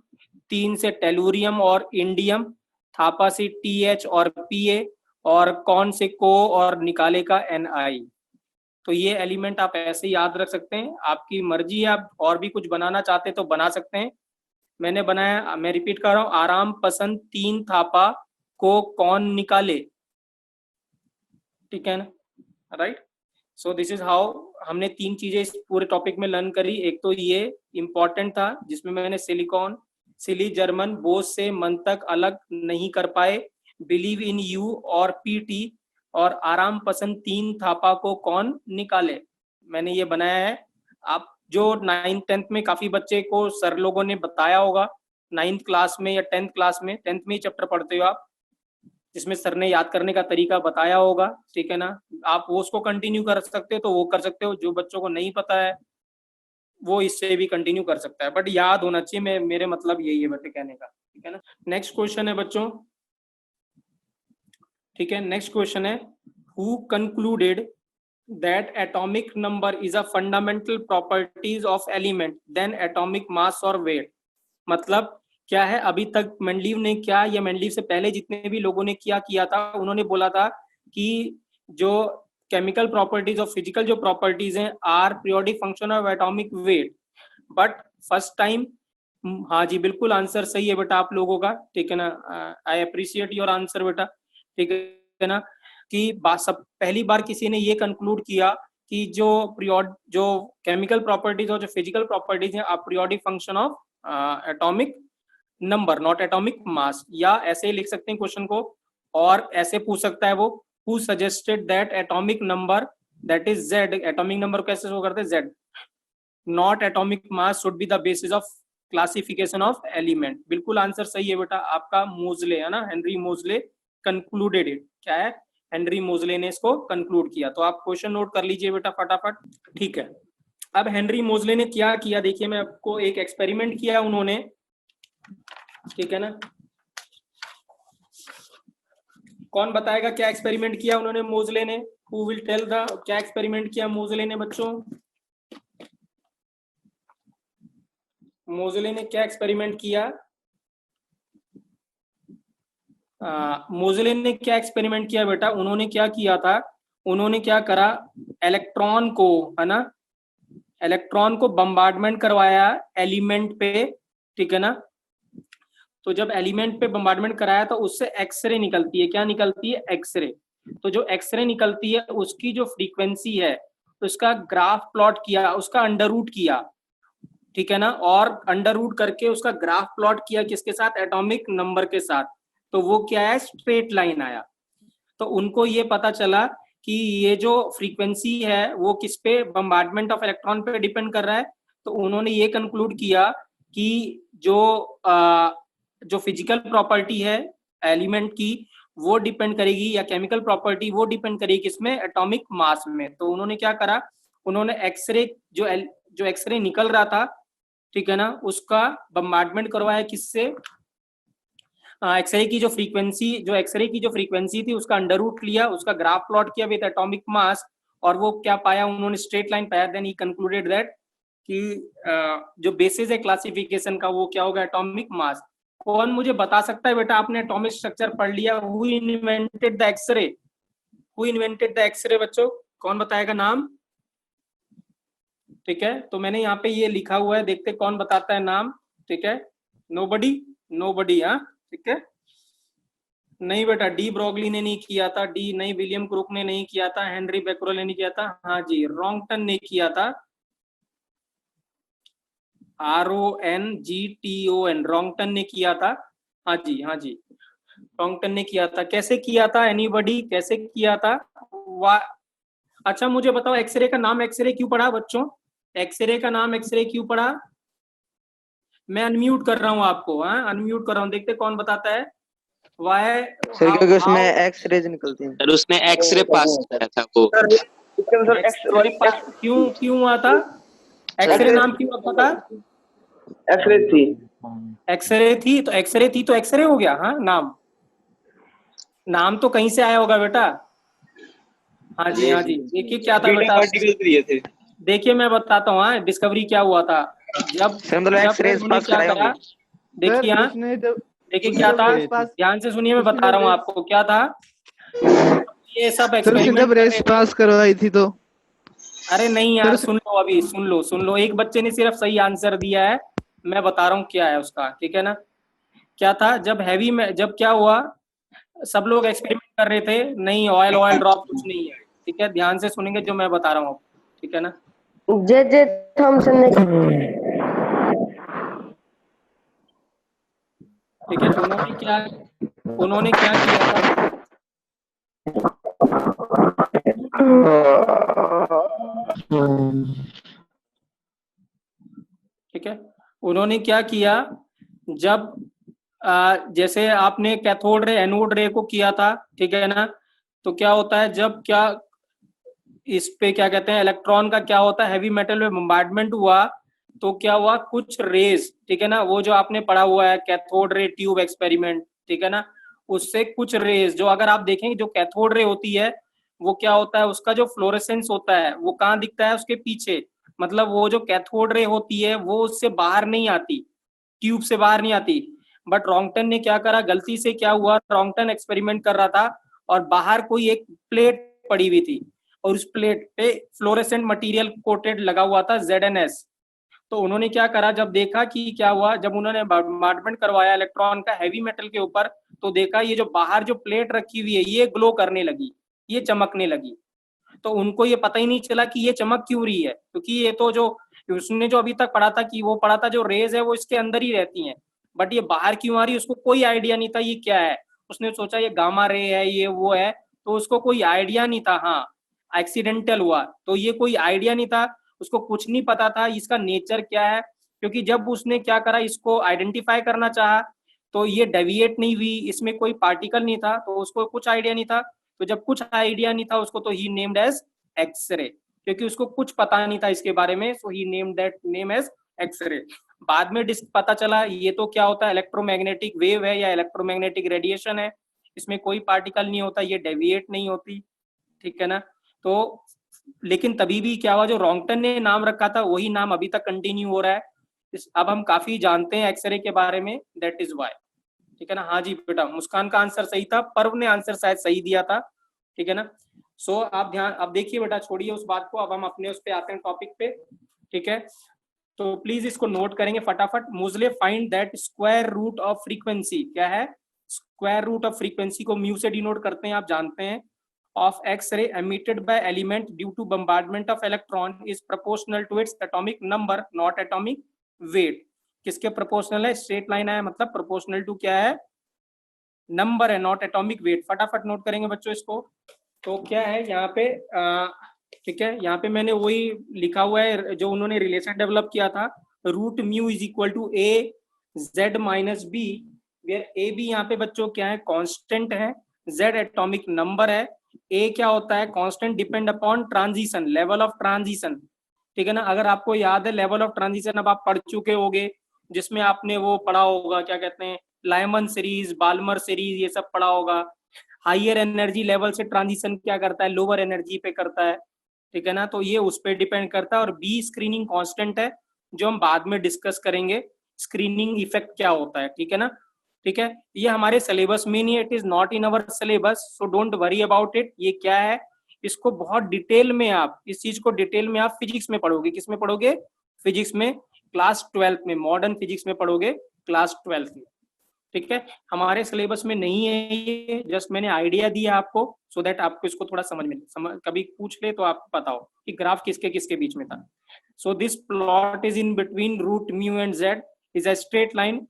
3 से टेलुरियम और इंडियम, थापा से TH और PA, और कौन से को और निकाले का NI। तो ये एलिमेंट आप ऐसे याद रख सकते हैं, आपकी मर्जी है, आप और भी कुछ बनाना चाहते हैं तो बना सकते हैं। मैंने बनाया, मैं रिपीट कर रहा हूं, आराम पसंद 3 थापा को कौन निकाले, ठीक है ना, right. So this is how हमने 3 चीजें इस पूरे टॉपिक में लर्न करी। एक तो ये इम्पोर्टेंट था जिसमें मैंने सिलिकॉन, सिली, जर्मन, बोस से मन तक अलग नहीं कर पाए, बिलीव इन यू और पीटी और आराम पसंद 3 थापा को कौन निकाले, मैंने ये बनाया है। आप जो 9th 10th में काफी बच्चे को सर लोगों ने बताया होगा 9th क्लास में या 10th क्लास में, 10th में ही चैप्टर पढ़ते हो आप, जिसमें सर ने याद करने का तरीका बताया होगा, ठीक है ना। आप वो उसको कंटिन्यू कर सकते हो तो वो कर सकते हो, जो बच्चों को नहीं पता है वो इससे भी कंटिन्यू कर सकता है, बट याद होना चाहिए। मेरे मतलब यही है बेटे कहने का, ठीक है ना। नेक्स्ट क्वेश्चन है बच्चों, ठीक है, नेक्स्ट क्वेश्चन है, who concluded that atomic number is a fundamental properties of element then atomic mass or weight। मतलब क्या है, अभी तक मेंडलीव ने क्या, या मेंडलीव से पहले जितने भी लोगों ने किया था, उन्होंने बोला था कि जो केमिकल प्रॉपर्टीज और फिजिकल जो प्रॉपर्टीज हैं are periodic function of atomic weight. But first time, हाँ जी बिल्कुल आंसर सही है बेटा आप लोगों का, ठीक है ना। आई अप्रिशिएट योर आंसर बेटा, ठीक है ना। कि सब पहली बार किसी ने ये कंक्लूड किया कि जो केमिकल प्रॉपर्टीज और जो फिजिकल प्रॉपर्टीज हैं are periodic function of atomic number not atomic mass. या ऐसे ही लिख सकते हैं क्वेश्चन को, और ऐसे पूछ सकता है वो, who suggested that atomic number that is Z, atomic number कैसे शो करते हैं Z, not atomic mass should be the basis of classification of element. बिल्कुल आंसर सही है बेटा आपका, मोजले है ना, हेनरी मोजले कंक्लूडेड इट। क्या है, हेनरी मोजले ने इसको कंक्लूड किया। तो आप क्वेश्चन नोट कर लीजिए बेटा फटाफट, ठीक है। अब हेनरी मोजले ने क्या किया, देखिए मैं आपको एक एक्सपेरिमेंट किया उन्होंने, ठीक है ना। कौन बताएगा क्या एक्सपेरिमेंट किया उन्होंने मोजले ने, हु विल टेल द, क्या एक्सपेरिमेंट किया मोजले ने बच्चों, मोजले ने क्या एक्सपेरिमेंट किया, मोजले ने क्या एक्सपेरिमेंट किया बेटा, उन्होंने क्या किया था, उन्होंने क्या करा, इलेक्ट्रॉन को, है ना, इलेक्ट्रॉन को बम्बार्डमेंट करवाया एलिमेंट पे, ठीक है ना। तो जब एलिमेंट पे बम्बार्डमेंट कराया तो उससे एक्सरे निकलती है, क्या निकलती है, एक्सरे। तो जो एक्सरे निकलती है उसकी जो फ्रीक्वेंसी है उसका ग्राफ प्लॉट किया, उसका अंडर रूट किया, ठीक है ना, और अंडर रूट करके उसका ग्राफ प्लॉट किया किसके साथ, एटॉमिक नंबर के साथ। तो वो क्या है, स्ट्रेट लाइन आया। तो उनको ये पता चला कि ये जो फ्रीक्वेंसी है वो किस पे, बम्बार्डमेंट ऑफ इलेक्ट्रॉन पे डिपेंड कर रहा है। तो उन्होंने ये कंक्लूड किया कि जो फिजिकल प्रॉपर्टी है एलिमेंट की वो डिपेंड करेगी, या केमिकल प्रॉपर्टी वो डिपेंड करेगी किसमें, एटॉमिक मास में। तो उन्होंने क्या करा, उन्होंने एक्सरे जो एक्सरे निकल रहा था, ठीक है ना, उसका बम्बार्डमेंट करवाया किससे, एक्सरे की जो फ्रीक्वेंसी थी उसका अंडर रूट लिया, उसका ग्राफ प्लॉट किया विद एटॉमिक मास, और वो क्या पाया उन्होंने, स्ट्रेट लाइन पाया। देन ही कंक्लूडेड दैट कि जो बेसिस है क्लासिफिकेशन का वो क्या होगा, एटॉमिक मास। कौन मुझे बता सकता है बेटा, आपने एटॉमिक स्ट्रक्चर पढ़ लिया, who invented the X-ray, who invented the X-ray बच्चों, कौन बताएगा नाम, ठीक है। तो मैंने यहाँ पे ये लिखा हुआ है, देखते कौन बताता है नाम, ठीक है। नोबडी, हाँ ठीक है। नहीं बेटा, डी ब्रॉगली ने नहीं किया था, डी नहीं, विलियम क्रूक ने नहीं किया था, हेनरी बेकरल ने नहीं किया था, हाँ जी रॉन्गटन ने किया था, RONGTON, रॉन्गटन ने किया था, हाँ जी हाँ जी रॉन्गटन ने किया था। कैसे किया था, एनीबडी कैसे किया था, अच्छा मुझे बताओ एक्सरे का नाम एक्सरे क्यों पड़ा बच्चों, एक्सरे का नाम एक्सरे क्यों पड़ा, मैं अनम्यूट कर रहा हूँ आपको, हाँ अनम्यूट कर रहा हूँ, देखते कौन बताता है। वाई सर क्योंकि उसमें एक्स रेज निकलती हैं। सर उसने एक्सरे पास कराया था वो। क्यों हुआ था, एक्सरे नाम क्यों रखा था, एक्सरे थी, तो एक्सरे हो गया, हाँ नाम तो कहीं से आया होगा बेटा, हाँ जी देखिए क्या था बेटा, देखिए मैं बताता हूँ, हाँ डिस्कवरी क्या हुआ था, जब क्या करा, देखिए हाँ देखिए क्या था, ध्यान से सुनिए मैं बता रहा हूँ आपको क्या था, ये सब एक्सपेरिमेंट जब रेस पास करवाई थी तो, अरे नहीं यार सुन लो, अभी सुन लो, एक बच्चे ने सिर्फ सही आंसर दिया है, मैं बता रहा हूँ क्या है उसका, ठीक है ना। क्या था, जब जब क्या हुआ, सब लोग एक्सपेरिमेंट कर रहे थे, नहीं ऑयल ड्रॉप कुछ नहीं है, ठीक है, ध्यान से सुनेंगे जो मैं बता रहा हूँ, ठीक है ना। जे थॉमसन ने ठीक है, उन्होंने क्या किया था, ठीक है, उन्होंने क्या किया, जब जैसे आपने कैथोड रे एनोड रे को किया था, ठीक है ना, तो क्या होता है जब क्या इस पे क्या कहते हैं इलेक्ट्रॉन का क्या होता है, हैवी मेटल में बम्बार्डमेंट हुआ तो क्या हुआ, कुछ रेज, ठीक है ना, वो जो आपने पढ़ा हुआ है कैथोड रे ट्यूब एक्सपेरिमेंट, ठीक है ना, उससे कुछ रेज जो अगर आप देखेंगे जो कैथोड रे होती है वो क्या होता है, उसका जो फ्लोरेसेंस होता है वो कहाँ दिखता है, उसके पीछे, मतलब वो जो कैथोड रे होती है वो उससे बाहर नहीं आती, ट्यूब से बाहर नहीं आती। बट रॉन्गटन ने क्या करा, गलती से क्या हुआ, रॉन्गटन एक्सपेरिमेंट कर रहा था और बाहर कोई एक प्लेट पड़ी हुई थी और उस प्लेट पे फ्लोरेसेंट मटेरियल कोटेड लगा हुआ था ZnS। तो उन्होंने क्या करा, जब देखा कि क्या हुआ, जब उन्होंने बॉम्बार्डमेंट करवाया इलेक्ट्रॉन का हैवी मेटल के ऊपर, तो देखा ये जो बाहर जो प्लेट रखी हुई है ये ग्लो करने लगी, ये चमकने लगी। तो उनको ये पता ही नहीं चला कि ये चमक क्यों रही है, क्योंकि ये तो जो उसने जो अभी तक पढ़ा था कि वो पढ़ा था जो रेज है वो इसके अंदर ही रहती हैं, बट ये बाहर क्यों आ रही है उसको कोई आइडिया नहीं था ये क्या है। उसने सोचा ये गामा रे है, ये वो है, तो उसको कोई आइडिया नहीं था। हाँ, एक्सीडेंटल हुआ तो ये कोई आइडिया नहीं था, उसको कुछ नहीं पता था इसका नेचर क्या है, क्योंकि जब उसने क्या करा इसको आइडेंटिफाई करना चाहा तो ये डेविएट नहीं हुई, इसमें कोई पार्टिकल नहीं था, तो उसको कुछ आइडिया नहीं था। तो जब कुछ आइडिया नहीं था उसको, तो ही नेम्ड एज एक्सरे, क्योंकि उसको कुछ पता नहीं था इसके बारे में, so he named that name as X-ray. बाद में पता चला ये तो क्या होता है, इलेक्ट्रोमैग्नेटिक वेव है या इलेक्ट्रोमैग्नेटिक रेडिएशन है, इसमें कोई पार्टिकल नहीं होता, ये डेविएट नहीं होती, ठीक है ना। तो लेकिन तभी भी क्या हुआ, जो रॉन्गटन ने नाम रखा था वही नाम अभी तक कंटिन्यू हो रहा है। अब हम काफी जानते हैं एक्सरे के बारे में, दैट इज वाई, ठीक है ना। हाँ जी बेटा, मुस्कान का आंसर सही था, पर्व ने आंसर शायद सही दिया था, ठीक है ना। सो आप ध्यान, अब देखिए बेटा, छोड़िए उस बात को, अब हम अपने उस पे आते हैं टॉपिक पे, ठीक है। तो प्लीज इसको नोट करेंगे फटाफट। Moseley find that square root of frequency, क्या है, स्क्वायर रूट ऑफ फ्रीक्वेंसी को म्यू से डिनोट करते हैं, आप जानते हैं, of X-ray emitted by element due to bombardment of electron is proportional to its atomic number, not atomic weight। किसके प्रोपोर्शनल है, स्ट्रेट लाइन है, मतलब प्रोपोर्शनल टू क्या है, नंबर है, नॉट एटॉमिक वेट। फटाफट नोट करेंगे बच्चों इसको। तो क्या है यहाँ पे, ठीक है, यहाँ पे मैंने वही लिखा हुआ है जो उन्होंने रिलेशन डेवलप किया था, root mu is equal to A Z minus B, where A B यहाँ पे बच्चों क्या है, कांस्टेंट है, जेड एटॉमिक नंबर है, ए क्या होता है, constant depend upon transition, level of transition, ठीक है ना। अगर आपको याद है लेवल ऑफ ट्रांजिशन, अब आप पढ़ चुके होगे, जिसमें आपने वो पढ़ा होगा क्या कहते हैं, लाइमन सीरीज, बाल्मर सीरीज, ये सब पढ़ा होगा। हाइयर एनर्जी लेवल से ट्रांजिशन क्या करता है, लोअर एनर्जी पे करता है, ठीक है ना। तो ये उस पर डिपेंड करता है, और बी स्क्रीनिंग कांस्टेंट है, जो हम बाद में डिस्कस करेंगे, स्क्रीनिंग इफेक्ट क्या होता है, ठीक है ना। ठीक है, ये हमारे सिलेबस में नहीं है, it is not in our syllabus, so don't worry about it. ये क्या है, इसको बहुत डिटेल में आप, इस चीज को डिटेल में आप फिजिक्स में पढ़ोगे, किस में पढ़ोगे, फिजिक्स में, क्लास 12 में, मॉडर्न फिजिक्स में पढ़ोगे क्लास 12 में, ठीक है। हमारे सिलेबस में नहीं है ये, जस्ट मैंने आइडिया दिया आपको, सो दैट आपको इसको थोड़ा समझ में कभी पूछ ले तो आपको पता हो कि ग्राफ किसके किसके बीच में था। So this plot is in between root mu and Z is a straight line.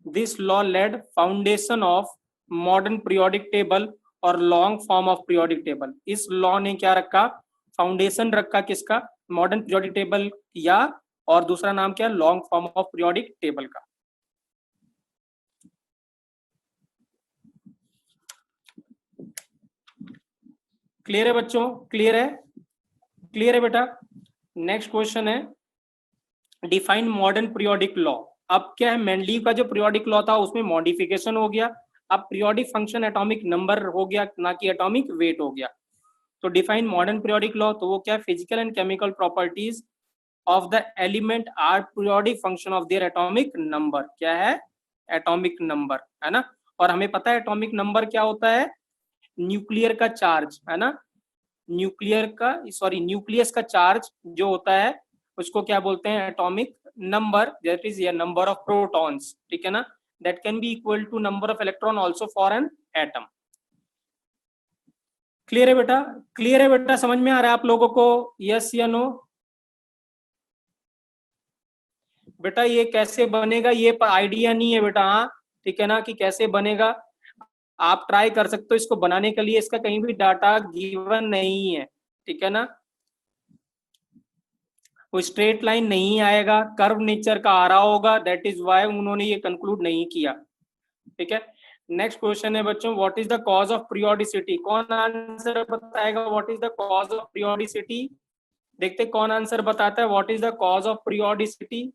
This law led foundation of modern periodic table और long form of periodic table. इस लॉ ने क्या रखा, फाउंडेशन रखा किसका, मॉडर्न पीरियोडिक टेबल या, और दूसरा नाम क्या, long form of periodic table का। क्लियर है बच्चों, क्लियर है, क्लियर है बेटा। नेक्स्ट क्वेश्चन है, डिफाइन मॉडर्न पीरियोडिक लॉ। अब क्या है, मेंडलीव का जो पीरियोडिक लॉ था उसमें मॉडिफिकेशन हो गया, अब पीरियोडिक फंक्शन एटॉमिक नंबर हो गया, ना कि एटॉमिक वेट हो गया। तो डिफाइन मॉडर्न पीरियोडिक लॉ, तो वो क्या है, physical and chemical properties of the element are periodic function of their atomic number. क्या है, एटॉमिक नंबर, है ना। और हमें पता है एटॉमिक नंबर क्या होता है, न्यूक्लियर का चार्ज, है ना, न्यूक्लियस का चार्ज जो होता है उसको क्या बोलते हैं, एटॉमिक नंबर, दैट इज या नंबर ऑफ प्रोटॉन्स, ठीक है ना, that can be equal to number of electron also for an atom. Clear है बेटा? क्लियर है बेटा? समझ में आ रहा है आप लोगों को? यस या नो? बेटा ये कैसे बनेगा ये आइडिया नहीं है बेटा, हाँ ठीक है ना, कि कैसे बनेगा। आप ट्राई कर सकते हो इसको बनाने के लिए, इसका कहीं भी डाटा गिवन नहीं है, ठीक है ना। वो स्ट्रेट लाइन नहीं आएगा, कर्व नेचर का आ रहा होगा, दैट इज वाई उन्होंने ये कंक्लूड नहीं किया, ठीक है। नेक्स्ट क्वेश्चन है बच्चों, what is the cause of periodicity? कौन आंसर बताएगा what is the cause of periodicity? देखते कौन आंसर बताता है what is the cause of periodicity.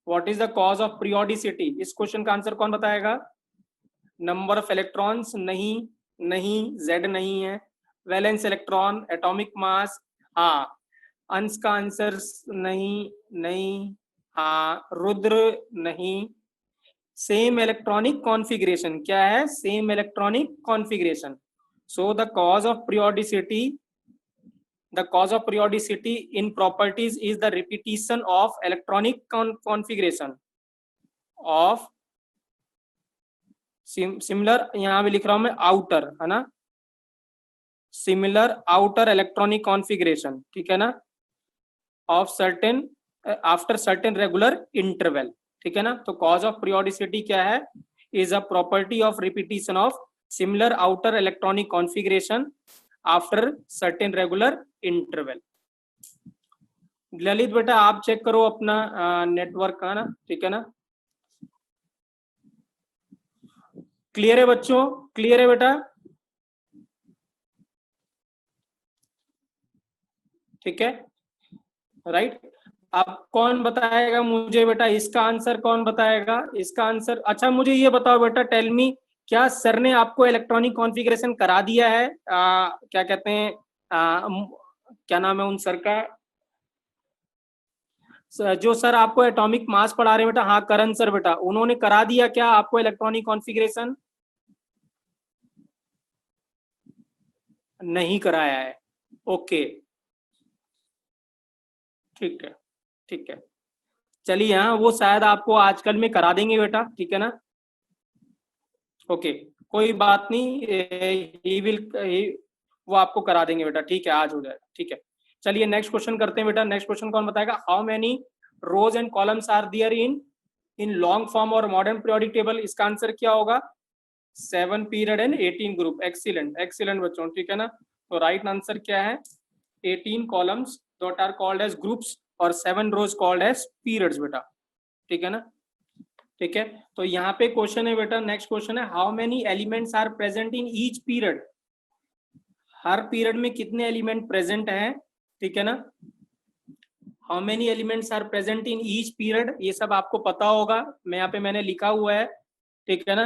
What is the cause of periodicity, इस क्वेश्चन का आंसर कौन बताएगा? नंबर ऑफ इलेक्ट्रॉन्स नहीं, नहीं जेड नहीं है। वैलेंस इलेक्ट्रॉन, एटॉमिक मास, हाँ। अंश का आंसर नहीं, नहीं, हाँ। रुद्र नहीं। सेम इलेक्ट्रॉनिक कॉन्फ़िगरेशन, क्या है? Same electronic configuration. So the cause of periodicity, the cause of periodicity in properties is the repetition of electronic configuration of similar, यहाँ भी लिख रहा हूं मैं आउटर, है ना, सिमिलर आउटर इलेक्ट्रॉनिक कॉन्फ़िगरेशन, ठीक है ना, of certain after certain regular interval, ठीक है ना। तो कॉज ऑफ पीरियोडिसिटी क्या है? Is a property of repetition of similar outer electronic configuration after certain regular interval. Lalit बेटा आप चेक करो अपना नेटवर्क का ना, ठीक है ना। क्लियर है बच्चों? क्लियर है बेटा? ठीक है, राइट। अब कौन बताएगा मुझे बेटा इसका आंसर? कौन बताएगा इसका आंसर? अच्छा मुझे ये बताओ बेटा, टेल मी, क्या सर ने आपको इलेक्ट्रॉनिक कॉन्फ़िगरेशन करा दिया है? क्या कहते हैं, क्या नाम है उन सर का, जो सर आपको एटॉमिक मास पढ़ा रहे हैं बेटा? हाँ करण सर बेटा, उन्होंने करा दिया क्या आपको इलेक्ट्रॉनिक कॉन्फ़िगरेशन? नहीं कराया है, ओके ठीक है, ठीक है। चलिए हाँ, वो शायद आपको आजकल में करा देंगे बेटा, ठीक है ना। ओके कोई बात नहीं, ही विल, वो आपको करा देंगे बेटा, ठीक है, आज हो जाएगा, ठीक है। चलिए नेक्स्ट क्वेश्चन करते हैं बेटा। नेक्स्ट क्वेश्चन कौन बताएगा? How many rows and columns are there in long form और मॉडर्न पीरियोडिक टेबल? इसका आंसर क्या होगा? 7 period and 18 group. Excellent, excellent बच्चों, ठीक है ना। तो राइट आंसर क्या है? 18 columns that are called as groups और 7 रोज कॉल्ड एज पीरियड्स बेटा, ठीक है ना। ठीक है, तो यहाँ पे क्वेश्चन है बेटा, नेक्स्ट क्वेश्चन है, how many elements are present in each period? हर पीरियड में कितने एलिमेंट प्रेजेंट हैं, ठीक है ना। How many elements are present in each period, ये सब आपको पता होगा, मैं यहाँ पे मैंने लिखा हुआ है, ठीक है ना।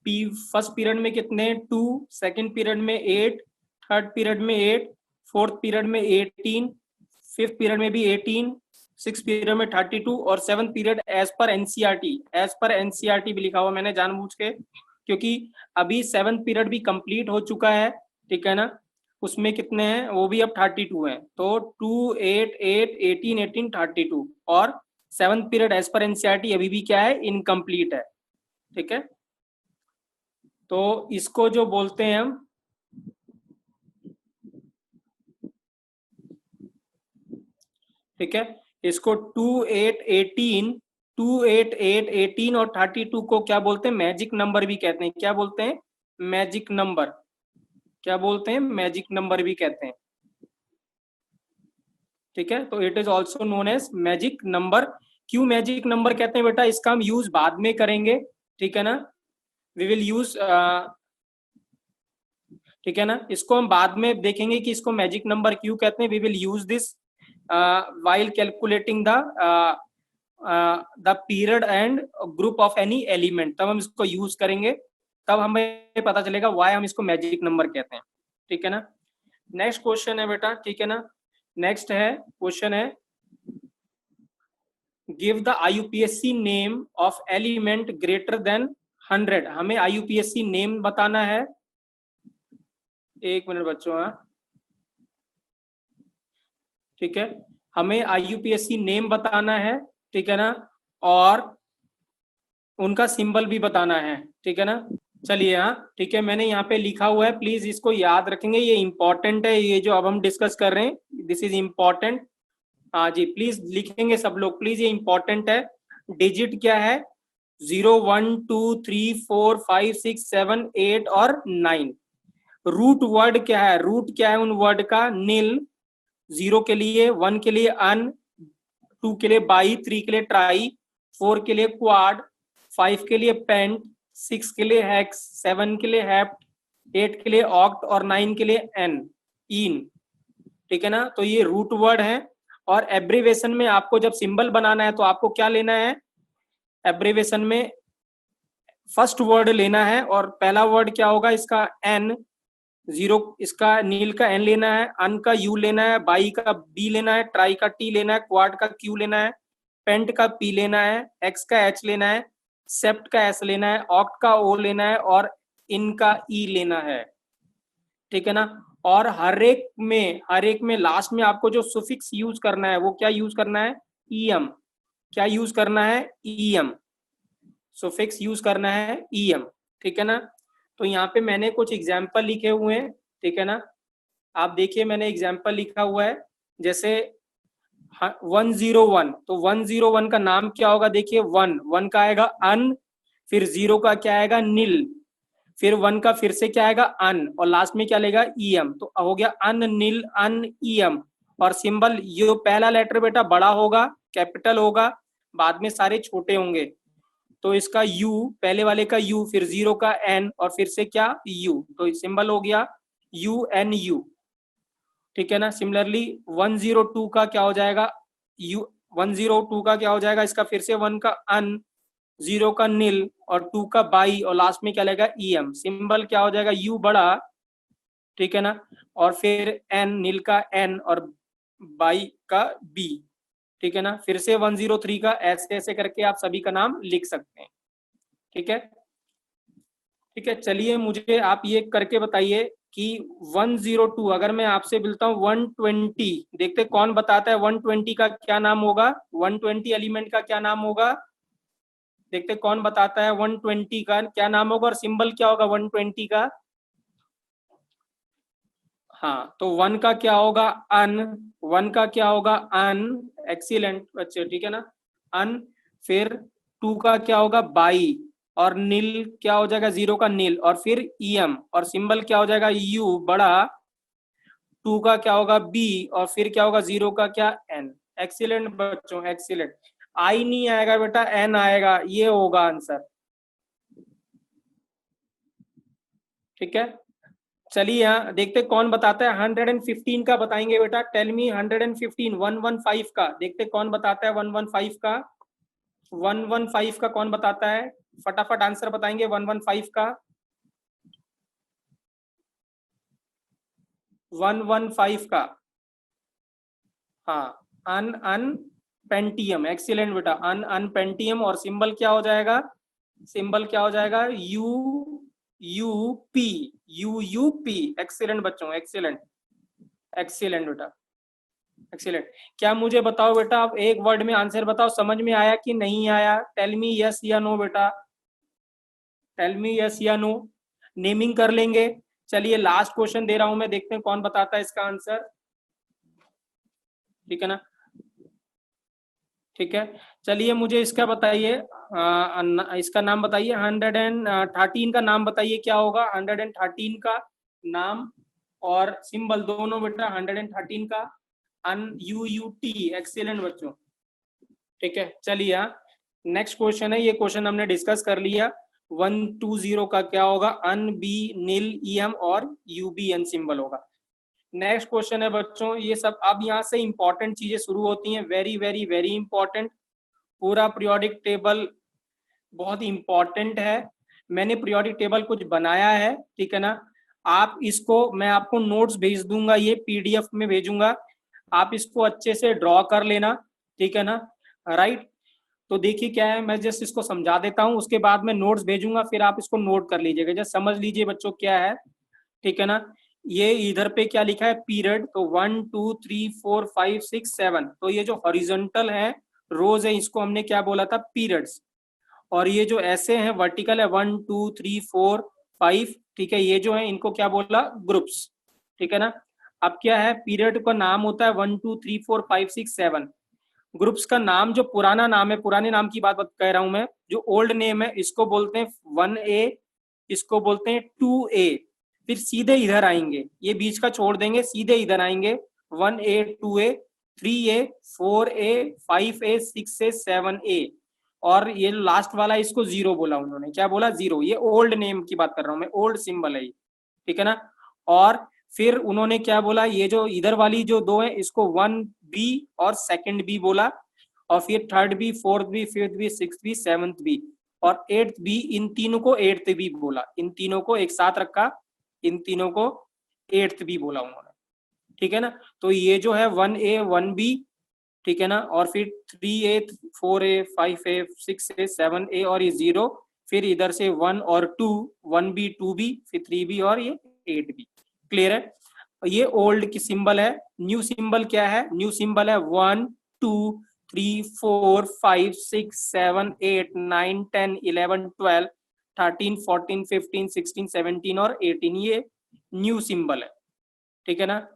फर्स्ट पीरियड में कितने? 2, सेकंड पीरियड में 8, थर्ड पीरियड में 8, फोर्थ पीरियड में 18, फिफ्थ पीरियड में भी 18, सिक्स पीरियड में 32 और seventh period as per NCERT, as per NCERT भी लिखा हुआ मैंने जानबूझ के, क्योंकि अभी सेवंथ पीरियड भी कंप्लीट हो चुका है, ठीक है ना। उसमें कितने हैं? वो भी अब 32 हैं, तो 2, 8, 8, 18, 18, 32 और seventh period as per NCERT अभी भी क्या है? इनकम्प्लीट है, ठीक है। तो इसको जो बोलते हैं हम, ठीक है, इसको 2, 8, 18, 2, 8, 8, 18 और 32 को क्या बोलते हैं? मैजिक नंबर भी कहते हैं। क्या बोलते हैं? Magic number. क्या बोलते हैं? मैजिक नंबर भी कहते हैं, ठीक है। तो it is also known as magic number. क्यों मैजिक नंबर कहते हैं बेटा? इसका हम यूज बाद में करेंगे, ठीक है ना। वी विल यूज, ठीक है ना, इसको हम बाद में देखेंगे कि इसको मैजिक नंबर क्यों कहते हैं। We will use this while calculating the period and group of any element, तब हम इसको यूज करेंगे, तब हमें पता चलेगा why हम इसको मैजिक नंबर कहते हैं, ठीक है ना। नेक्स्ट क्वेश्चन है बेटा, ठीक है ना। नेक्स्ट है क्वेश्चन है, give the IUPAC name of element greater than 100। हमें IUPAC नेम बताना है। एक मिनट बच्चों, हाँ ठीक है, हमें IUPAC नेम बताना है, ठीक है ना, और उनका सिंबल भी बताना है, ठीक है ना। चलिए हाँ ठीक है, मैंने यहाँ पे लिखा हुआ है, प्लीज इसको याद रखेंगे, ये इंपॉर्टेंट है, ये जो अब हम डिस्कस कर रहे हैं दिस इज इम्पोर्टेंट। हाँ जी प्लीज लिखेंगे सब लोग प्लीज, ये इंपॉर्टेंट है। डिजिट क्या है? 0 1 2 3 4 5 6 7 8 और 9। रूट वर्ड क्या है? रूट क्या है उन वर्ड का? नील, 0 के लिए, 1 के लिए अन, 2 के लिए बाई, 3 के लिए ट्राई, 4 के लिए क्वाड, 5 के लिए पेंट, 6 के लिए हेक्स, 7 के लिए हेप्ट, 8 के लिए ऑक्ट और 9 के लिए एन, इन। ठीक है ना? तो ये रूट वर्ड है। और एब्रीवेशन में आपको जब सिंबल बनाना है तो आपको क्या लेना है? एब्रीवेशन में फर्स्ट वर्ड लेना है, और पहला वर्ड क्या होगा इसका? एन। 0 इसका नील का एन लेना है, अन का यू लेना है, बाई का बी लेना है, ट्राई का टी लेना है, क्वाड का क्यू लेना है, पेंट का पी लेना है, एक्स का एच लेना है, सेप्ट का एस लेना है, ऑक्ट का ओ लेना है और इन का ई लेना है। ठीक है ना? और हर एक में लास्ट में आपको जो सुफिक्स यूज करना है वो क्या यूज करना है? ईएम। क्या यूज करना है? ईएम। सुफिक्स यूज करना है ईएम। ठीक है ना? तो यहाँ पे मैंने कुछ एग्जाम्पल लिखे हुए हैं। ठीक है ना? आप देखिए मैंने एग्जाम्पल लिखा हुआ है, जैसे 101, तो 101 का नाम क्या होगा? देखिए 1 का आएगा अन, फिर 0 का क्या आएगा? नील, फिर 1 का फिर से क्या आएगा? अन, और लास्ट में क्या लेगा? ईएम। तो हो गया अन नील अन ईएम। और सिंबल, ये पहला लेटर बेटा बड़ा होगा, कैपिटल होगा, बाद में सारे छोटे होंगे। तो इसका U, पहले वाले का U, फिर 0 का N और फिर से क्या? U। तो सिंबल हो गया UNU। ठीक है ना? सिमिलरली 102 का क्या हो जाएगा? 102 का क्या हो जाएगा? इसका फिर से 1 का अन, 0 का नील और 2 का बाई और लास्ट में क्या लगेगा? EM। सिंबल क्या हो जाएगा? U बड़ा। ठीक है ना? और फिर N, नील का N और बाई का B। ठीक है ना? फिर से 103 का ऐसे ऐसे करके आप सभी का नाम लिख सकते हैं। ठीक है? ठीक है, चलिए मुझे आप ये करके बताइए कि 102 अगर मैं आपसे बोलता हूँ 120, देखते कौन बताता है 120 का क्या नाम होगा? 120 एलिमेंट का क्या नाम होगा? देखते कौन बताता है 120 का क्या नाम होगा और सिंबल क्या होगा 120 का? हाँ, तो 1 का क्या होगा? अन। 1 का क्या होगा? अन। एक्सीलेंट बच्चे, ठीक है ना? अन। फिर 2 का क्या होगा? बाई, और नील क्या हो जाएगा? 0 का नील, और फिर ईएम, और सिंबल क्या हो जाएगा? यू बड़ा। 2 का क्या होगा? बी, और फिर क्या होगा? 0 का क्या? एन। एक्सीलेंट बच्चों, एक्सीलेंट। आई नहीं आएगा बेटा, एन आएगा, ये होगा आंसर। ठीक है, चलिए यहाँ देखते कौन बताता है 115 का। बताएंगे बेटा? टेल मी 115, 115 का। देखते कौन बताता है 115 का। 115 का कौन बताता है? फटाफट आंसर बताएंगे 115 का। 115 का, हाँ, अन पेंटियम। एक्सीलेंट बेटा, अन पेंटियम। और सिंबल क्या हो जाएगा? सिंबल क्या हो जाएगा? यूयूपी। एक्सीलेंट बच्चों, एक्सीलेंट, एक्सीलेंट बेटा, एक्सीलेंट। क्या मुझे बताओ बेटा, आप एक वर्ड में आंसर बताओ, समझ में आया कि नहीं आया? टेल मी यस या नो बेटा, टेल मी यस या नो। नेमिंग कर लेंगे। चलिए लास्ट क्वेश्चन दे रहा हूं मैं, देखते हैं कौन बताता है इसका आंसर। ठीक है ना? ठीक है, चलिए मुझे इसका बताइए, इसका नाम बताइए। 113 का नाम बताइए क्या होगा? 113 का नाम और सिंबल दोनों बेटा। 113 का UUT। एक्सीलेंट बच्चों, ठीक है। चलिए यहाँ नेक्स्ट क्वेश्चन है, ये क्वेश्चन हमने डिस्कस कर लिया। 120 का क्या होगा? अन बी नील EM और UBN सिंबल होगा। नेक्स्ट क्वेश्चन है बच्चों, ये सब अब यहाँ से इंपॉर्टेंट चीजें शुरू होती हैं, वेरी वेरी वेरी इंपॉर्टेंट। पूरा पीरियोडिक टेबल बहुत इंपॉर्टेंट है। मैंने पीरियोडिक टेबल कुछ बनाया है, ठीक है ना? आप इसको, मैं आपको नोट्स भेज दूंगा, ये PDF में भेजूंगा, आप इसको अच्छे से ड्रॉ कर लेना। ठीक है ना? राइट। तो देखिए क्या है, मैं जस्ट इसको समझा देता हूँ, उसके बाद मैं नोट्स भेजूंगा, फिर आप इसको नोट कर लीजिएगा। जस्ट समझ लीजिए बच्चों क्या है। ठीक है ना? ये इधर पे क्या लिखा है? पीरियड। तो 1 2 3 4 5 6 7, तो ये जो हॉरिजॉन्टल है रोज है, इसको हमने क्या बोला था? पीरियड्स। और ये जो ऐसे हैं वर्टिकल है 1 2 3 4 5, ठीक है, ये जो है इनको क्या बोला, ग्रुप्स, ठीक है ना। अब क्या है, पीरियड का नाम होता है 1 2 3 4 5 6 7। ग्रुप्स का नाम जो पुराना नाम है, पुराने नाम की बात कह रहा हूं मैं, जो ओल्ड नेम है इसको बोलते हैं 1A, इसको बोलते हैं 2A। फिर सीधे इधर आएंगे, ये बीच का छोड़ देंगे, सीधे इधर आएंगे 1A 2A 3A 4A 5A 6A 7A। और ये लास्ट वाला इसको 0 बोला उन्होंने, क्या बोला, 0। ये ओल्ड नेम की बात कर रहा हूं मैं, ओल्ड सिंबल है ये, ठीक है ना। और फिर उन्होंने क्या बोला, ये जो इधर वाली जो दो है इसको 1B और 2B बोला, और फिर 3rd B 4th B 5th B 6th B 7th B और 8th B, इन तीनों को 8th B बोला, इन तीनों को एक साथ रखा, इन तीनों को 8th B बोला उन्होंने, ठीक है ना। तो ये जो है 1A 1B, ठीक है ना, और फिर 3A 4A 5A 6A 7A और ये 0, फिर इधर से 1 और 2, 1B 2B फिर 3B और ये 8B। क्लियर है। ये ओल्ड की सिंबल है। न्यू सिंबल क्या है, न्यू सिंबल है 1 2 3 4 5 6 7 8 9 10 11 12 13 14 15 16 17 और 18, ये न्यू सिंबल है, ठीक है ना।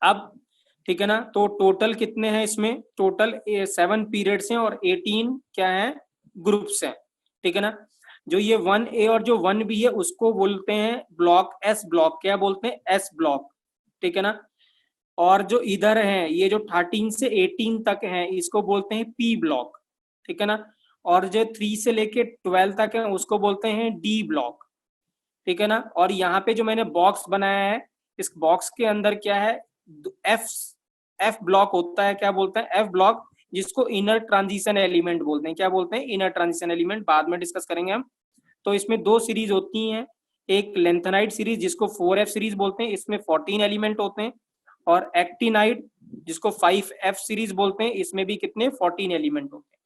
अब ठीक है ना, तो टोटल कितने हैं इसमें, टोटल 7 पीरियड्स हैं और 18 क्या है, ग्रुप्स हैं, ठीक है ना। जो ये 1A और जो 1B है उसको बोलते हैं ब्लॉक एस ब्लॉक, क्या बोलते हैं, एस ब्लॉक, ठीक है ना। और जो इधर है ये जो 13 से 18 तक है इसको बोलते हैं पी ब्लॉक, ठीक है ना। और जो 3 से लेके 12 तक है उसको बोलते हैं डी ब्लॉक, ठीक है ना। और यहाँ पे जो मैंने बॉक्स बनाया है, इस बॉक्स के अंदर क्या है, एफ ब्लॉक होता है, क्या बोलते हैं, एफ ब्लॉक, जिसको इनर ट्रांजिशन एलिमेंट बोलते हैं, क्या बोलते हैं, इनर ट्रांजिशन एलिमेंट, बाद में डिस्कस करेंगे हम। तो इसमें 2 सीरीज होती हैं, एक लेंथेनाइड सीरीज जिसको 4F सीरीज बोलते हैं, इसमें 14 एलिमेंट होते हैं, और एक्टिनाइड जिसको 5F सीरीज बोलते हैं, इसमें भी कितने, 14 एलिमेंट होते हैं,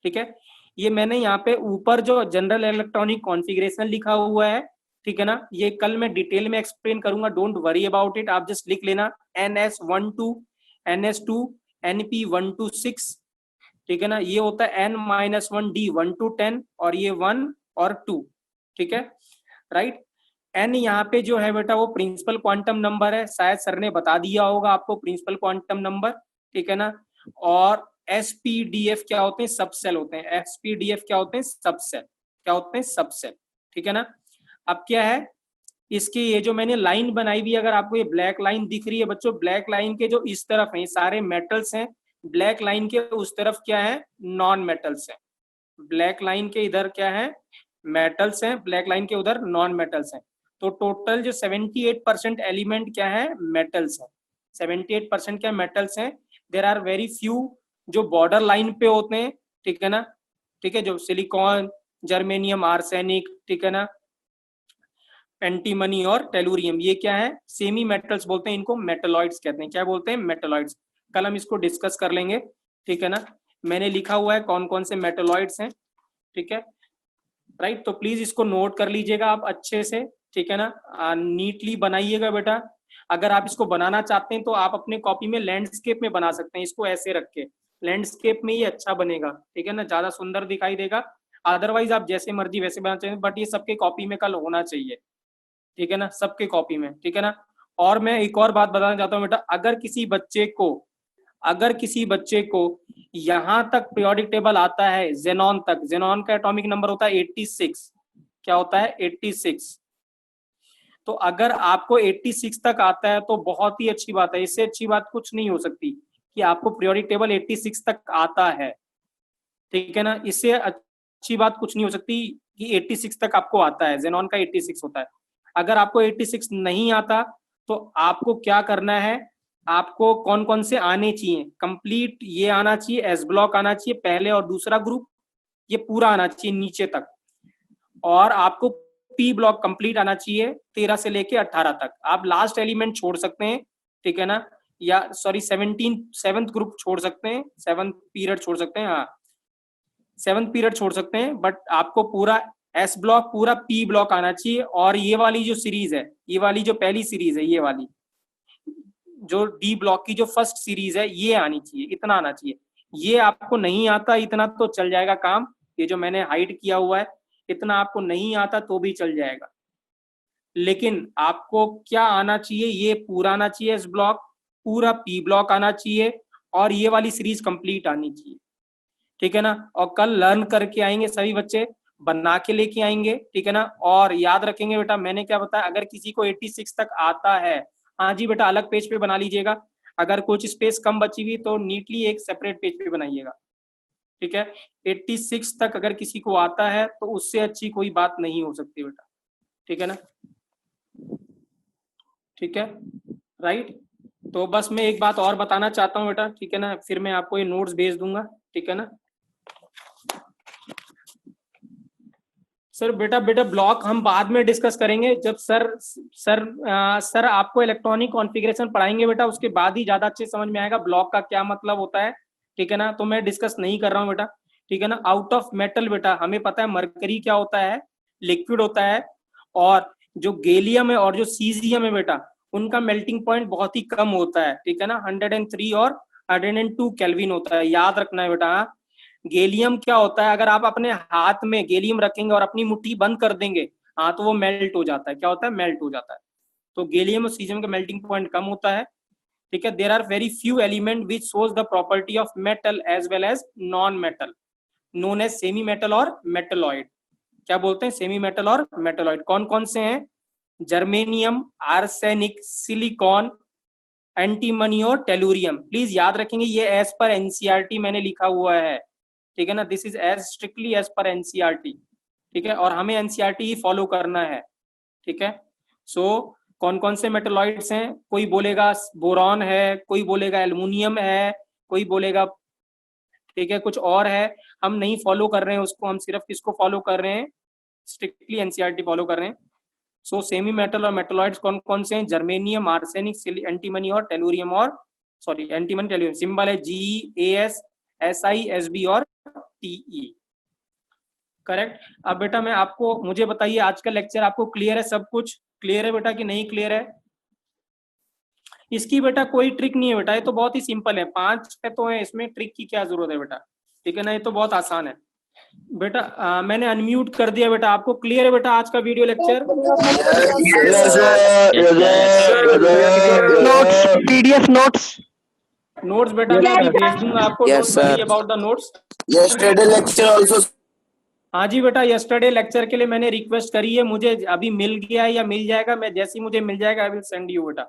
ठीक है। ये मैंने यहाँ पे ऊपर जो जनरल इलेक्ट्रॉनिक कॉन्फ़िगरेशन लिखा हुआ है, ठीक है ना, ये कल मैं डिटेल में एक्सप्लेन करूंगा, डोंट वरी अबाउट इट, आप जस्ट लिख लेना NS12 NS2 NP1 to 6, ठीक है ना। ये होता है N-1D 1 to 10 और ये 1 और 2, ठीक है, राइट। N यहाँ पे जो है बेटा वो प्रिंसिपल क्वांटम नंबर है, शायद सर ने बता दिया होगा आपको प्रिंसिपल क्वांटम नंबर, ठीक है ना। और SPDF क्या होते हैं, सबसेल होते हैं, SPDF क्या होते हैं, सबसेल, क्या होते हैं, सबसेल, ठीक है ना। अब क्या है, इसकी ये जो मैंने लाइन बनाई हुई, अगर आपको ये ब्लैक लाइन दिख रही है बच्चों, ब्लैक लाइन के जो इस तरफ है सारे मेटल्स हैं, ब्लैक लाइन के उस तरफ क्या है, नॉन मेटल्स हैं। ब्लैक लाइन के इधर क्या है, मेटल्स हैं, ब्लैक लाइन के उधर नॉन मेटल्स हैं। तो टोटल जो 78% एलिमेंट क्या है, मेटल्स हैं, 78% क्या मेटल्स हैं। देयर आर वेरी फ्यू जो बॉर्डर लाइन पे होते हैं, ठीक है ना, ठीक है, जो सिलिकॉन, जर्मेनियम, आर्सेनिक, ठीक है ना, एंटीमनी और टेलुरियम, ये क्या है, सेमी मेटल्स बोलते हैं इनको, मेटलॉइड्स कहते हैं, क्या बोलते हैं, मेटलॉइड्स। कल हम इसको डिस्कस कर लेंगे, ठीक है ना। मैंने लिखा हुआ है कौन कौन से मेटलॉइड्स हैं, ठीक है, राइट। तो प्लीज इसको नोट कर लीजिएगा आप अच्छे से, ठीक है ना, नीटली बनाइएगा बेटा। अगर आप इसको बनाना चाहते हैं तो आप अपने कॉपी में लैंडस्केप में बना सकते हैं, इसको ऐसे रख के, लैंडस्केप में ये अच्छा बनेगा, ठीक है ना, ज्यादा सुंदर दिखाई देगा। अदरवाइज आप जैसे मर्जी वैसे बना चाहिए, बट ये सबके कॉपी में कल होना चाहिए, ठीक है ना, सबके कॉपी में, ठीक है ना। और मैं एक और बात बताना चाहता हूँ बेटा, अगर किसी बच्चे को यहां तक पीरियोडिक टेबल आता है, जेनॉन तक, जेनॉन का एटॉमिक नंबर होता है 86, क्या होता है, 86। तो अगर आपको 86 तक आता है तो बहुत ही अच्छी बात है, इससे अच्छी बात कुछ नहीं हो सकती कि आपको पीरियोडिक टेबल 86 तक आता है, ठीक है ना। इससे अच्छी बात कुछ नहीं हो सकती कि 86 तक आपको आता है, जेनॉन का 86 होता है। अगर आपको 86 नहीं आता तो आपको क्या करना है, आपको कौन कौन से आने चाहिए, कंप्लीट ये आना चाहिए, एस ब्लॉक आना चाहिए पहले और दूसरा ग्रुप, ये पूरा आना चाहिए नीचे तक, और आपको पी ब्लॉक कंप्लीट आना चाहिए 13 से लेके 18 तक। आप लास्ट एलिमेंट छोड़ सकते हैं, ठीक है ना, या सॉरी 7th ग्रुप छोड़ सकते हैं, 7th पीरियड छोड़ सकते हैं, हाँ 7th पीरियड छोड़ सकते हैं, बट आपको पूरा एस ब्लॉक पूरा पी ब्लॉक आना चाहिए। और ये वाली जो सीरीज है, ये वाली जो पहली सीरीज है, ये वाली जो डी ब्लॉक की जो फर्स्ट सीरीज है, ये आनी चाहिए, इतना आना चाहिए। ये आपको नहीं आता इतना तो चल जाएगा काम, ये जो मैंने हाइड किया हुआ है इतना आपको नहीं आता तो भी चल जाएगा, लेकिन आपको क्या आना चाहिए, ये पूरा आना चाहिए, इस ब्लॉक पूरा पी ब्लॉक आना चाहिए और ये वाली सीरीज कंप्लीट आनी चाहिए, ठीक है ना। और कल लर्न करके आएंगे सभी बच्चे, बना के लेके आएंगे, ठीक है ना। और याद रखेंगे बेटा मैंने क्या बताया, अगर किसी को 86 तक आता है, हाँ जी बेटा अलग पेज पे बना लीजिएगा, अगर कुछ स्पेस कम बची हुई तो नीटली एक सेपरेट पेज पे बनाइएगा, ठीक है। 86 तक अगर किसी को आता है तो उससे अच्छी कोई बात नहीं हो सकती बेटा, ठीक है ना, ठीक है, राइट। तो बस मैं एक बात और बताना चाहता हूँ बेटा, ठीक है ना, फिर मैं आपको ये नोट्स भेज दूंगा, ठीक है ना। सर बेटा ब्लॉक हम बाद में डिस्कस करेंगे, जब सर आपको इलेक्ट्रॉनिक कॉन्फ़िगरेशन पढ़ाएंगे बेटा, उसके बाद ही ज्यादा अच्छे समझ में आएगा ब्लॉक का क्या मतलब होता है, ठीक है ना। तो मैं डिस्कस नहीं कर रहा हूँ बेटा, ठीक है ना। आउट ऑफ मेटल बेटा हमें पता है मरकरी क्या होता है, लिक्विड होता है, और जो गैलियम है और जो सीजियम है बेटा उनका मेल्टिंग पॉइंट बहुत ही कम होता है, ठीक है ना, 103 और 102 केल्विन होता है, याद रखना है बेटा। गैलियम क्या होता है, अगर आप अपने हाथ में गैलियम रखेंगे और अपनी मुट्ठी बंद कर देंगे, हाँ तो वो मेल्ट हो जाता है, क्या होता है, मेल्ट हो जाता है। तो गैलियम और सीजियम का मेल्टिंग पॉइंट कम होता है, ठीक है। There are very few element which shows the property of metal as well as non metal, known as semi metal और मेटलॉइड। क्या बोलते हैं, सेमी मेटल और मेटलॉइड। कौन कौन से हैं, जर्मेनियम, आर्सेनिक, सिलिकॉन, एंटीमनी और टेलुरियम। प्लीज याद रखेंगे ये एज पर एनसीईआरटी मैंने लिखा हुआ है, ठीक है ना, this is as strictly as per NCERT, ठीक है, और हमें एनसीईआरटी ही फॉलो करना है, ठीक है। सो कौन कौन से मेटलॉइड्स हैं, कोई बोलेगा बोरॉन है, कोई बोलेगा एल्युमिनियम है, कोई बोलेगा, ठीक है, कुछ और है, हम नहीं फॉलो कर रहे हैं उसको, हम सिर्फ किसको फॉलो कर रहे हैं, स्ट्रिक्टली एनसीईआरटी फॉलो कर रहे हैं। सो सेमी मेटल और मेटलॉइड्स कौन कौन से हैं, जर्मेनियम, आर्सेनिक, एंटीमनी और टेलुरियम, और सॉरी एंटीमनी टेलुरियम, सिंबल है GeAs, SI, SB और TE, करेक्ट। अब बेटा मैं आपको, मुझे बताइए आज का लेक्चर आपको क्लियर है, सब कुछ क्लियर है बेटा कि नहीं क्लियर है। इसकी बेटा कोई ट्रिक नहीं है बेटा, ये तो बहुत ही सिंपल है, 5 तो है, इसमें ट्रिक की क्या जरूरत है बेटा, ठीक है ना, ये तो बहुत आसान है बेटा। मैंने अनम्यूट कर दिया बेटा, आपको क्लियर है बेटा आज का video lecture. PDF notes notes बेटा मैं अभी भेज दूंगा आपको, don't worry about the notes. Yesterday lecture also. हाँ जी बेटा, यस्टरडे लेक्चर के लिए मैंने रिक्वेस्ट करी है, मुझे अभी मिल गया है या मिल जाएगा, मैं जैसे ही मुझे मिल जाएगा आई विल सेंड यू बेटा,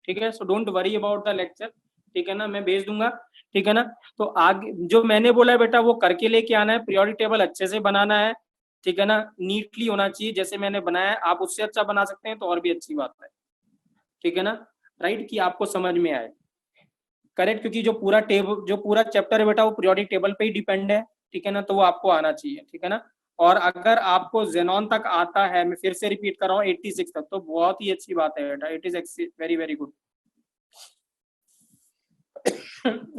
ठीक है। So don't worry about the lecture, ठीक है ना, मैं भेज दूंगा, ठीक है ना। तो आगे जो मैंने बोला है बेटा वो करके लेके आना है, पीरियोडिक टेबल अच्छे से बनाना है, ठीक है ना, नीटली होना चाहिए जैसे मैंने बनाया है, आप उससे अच्छा बना सकते हैं तो और भी अच्छी बात है, ठीक है ना, राइट, कि आपको समझ में आए, करेक्ट, क्योंकि जो पूरा चैप्टर है बेटा वो पीरियोडिक टेबल पे ही डिपेंड है, ठीक है ना, तो वो आपको आना चाहिए, ठीक है ना। और अगर आपको जेनॉन तक आता है, मैं फिर से रिपीट कर रहा हूँ 86 तक, तो बहुत ही अच्छी बात है बेटा, it is very very good.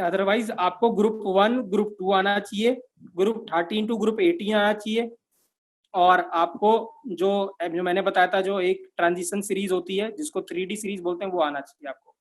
Otherwise आपको ग्रुप 1 ग्रुप 2 आना चाहिए, ग्रुप 13 टू ग्रुप 18 आना चाहिए, और आपको जो मैंने बताया था जो एक ट्रांजिशन सीरीज होती है जिसको 3D सीरीज बोलते हैं वो आना चाहिए आपको,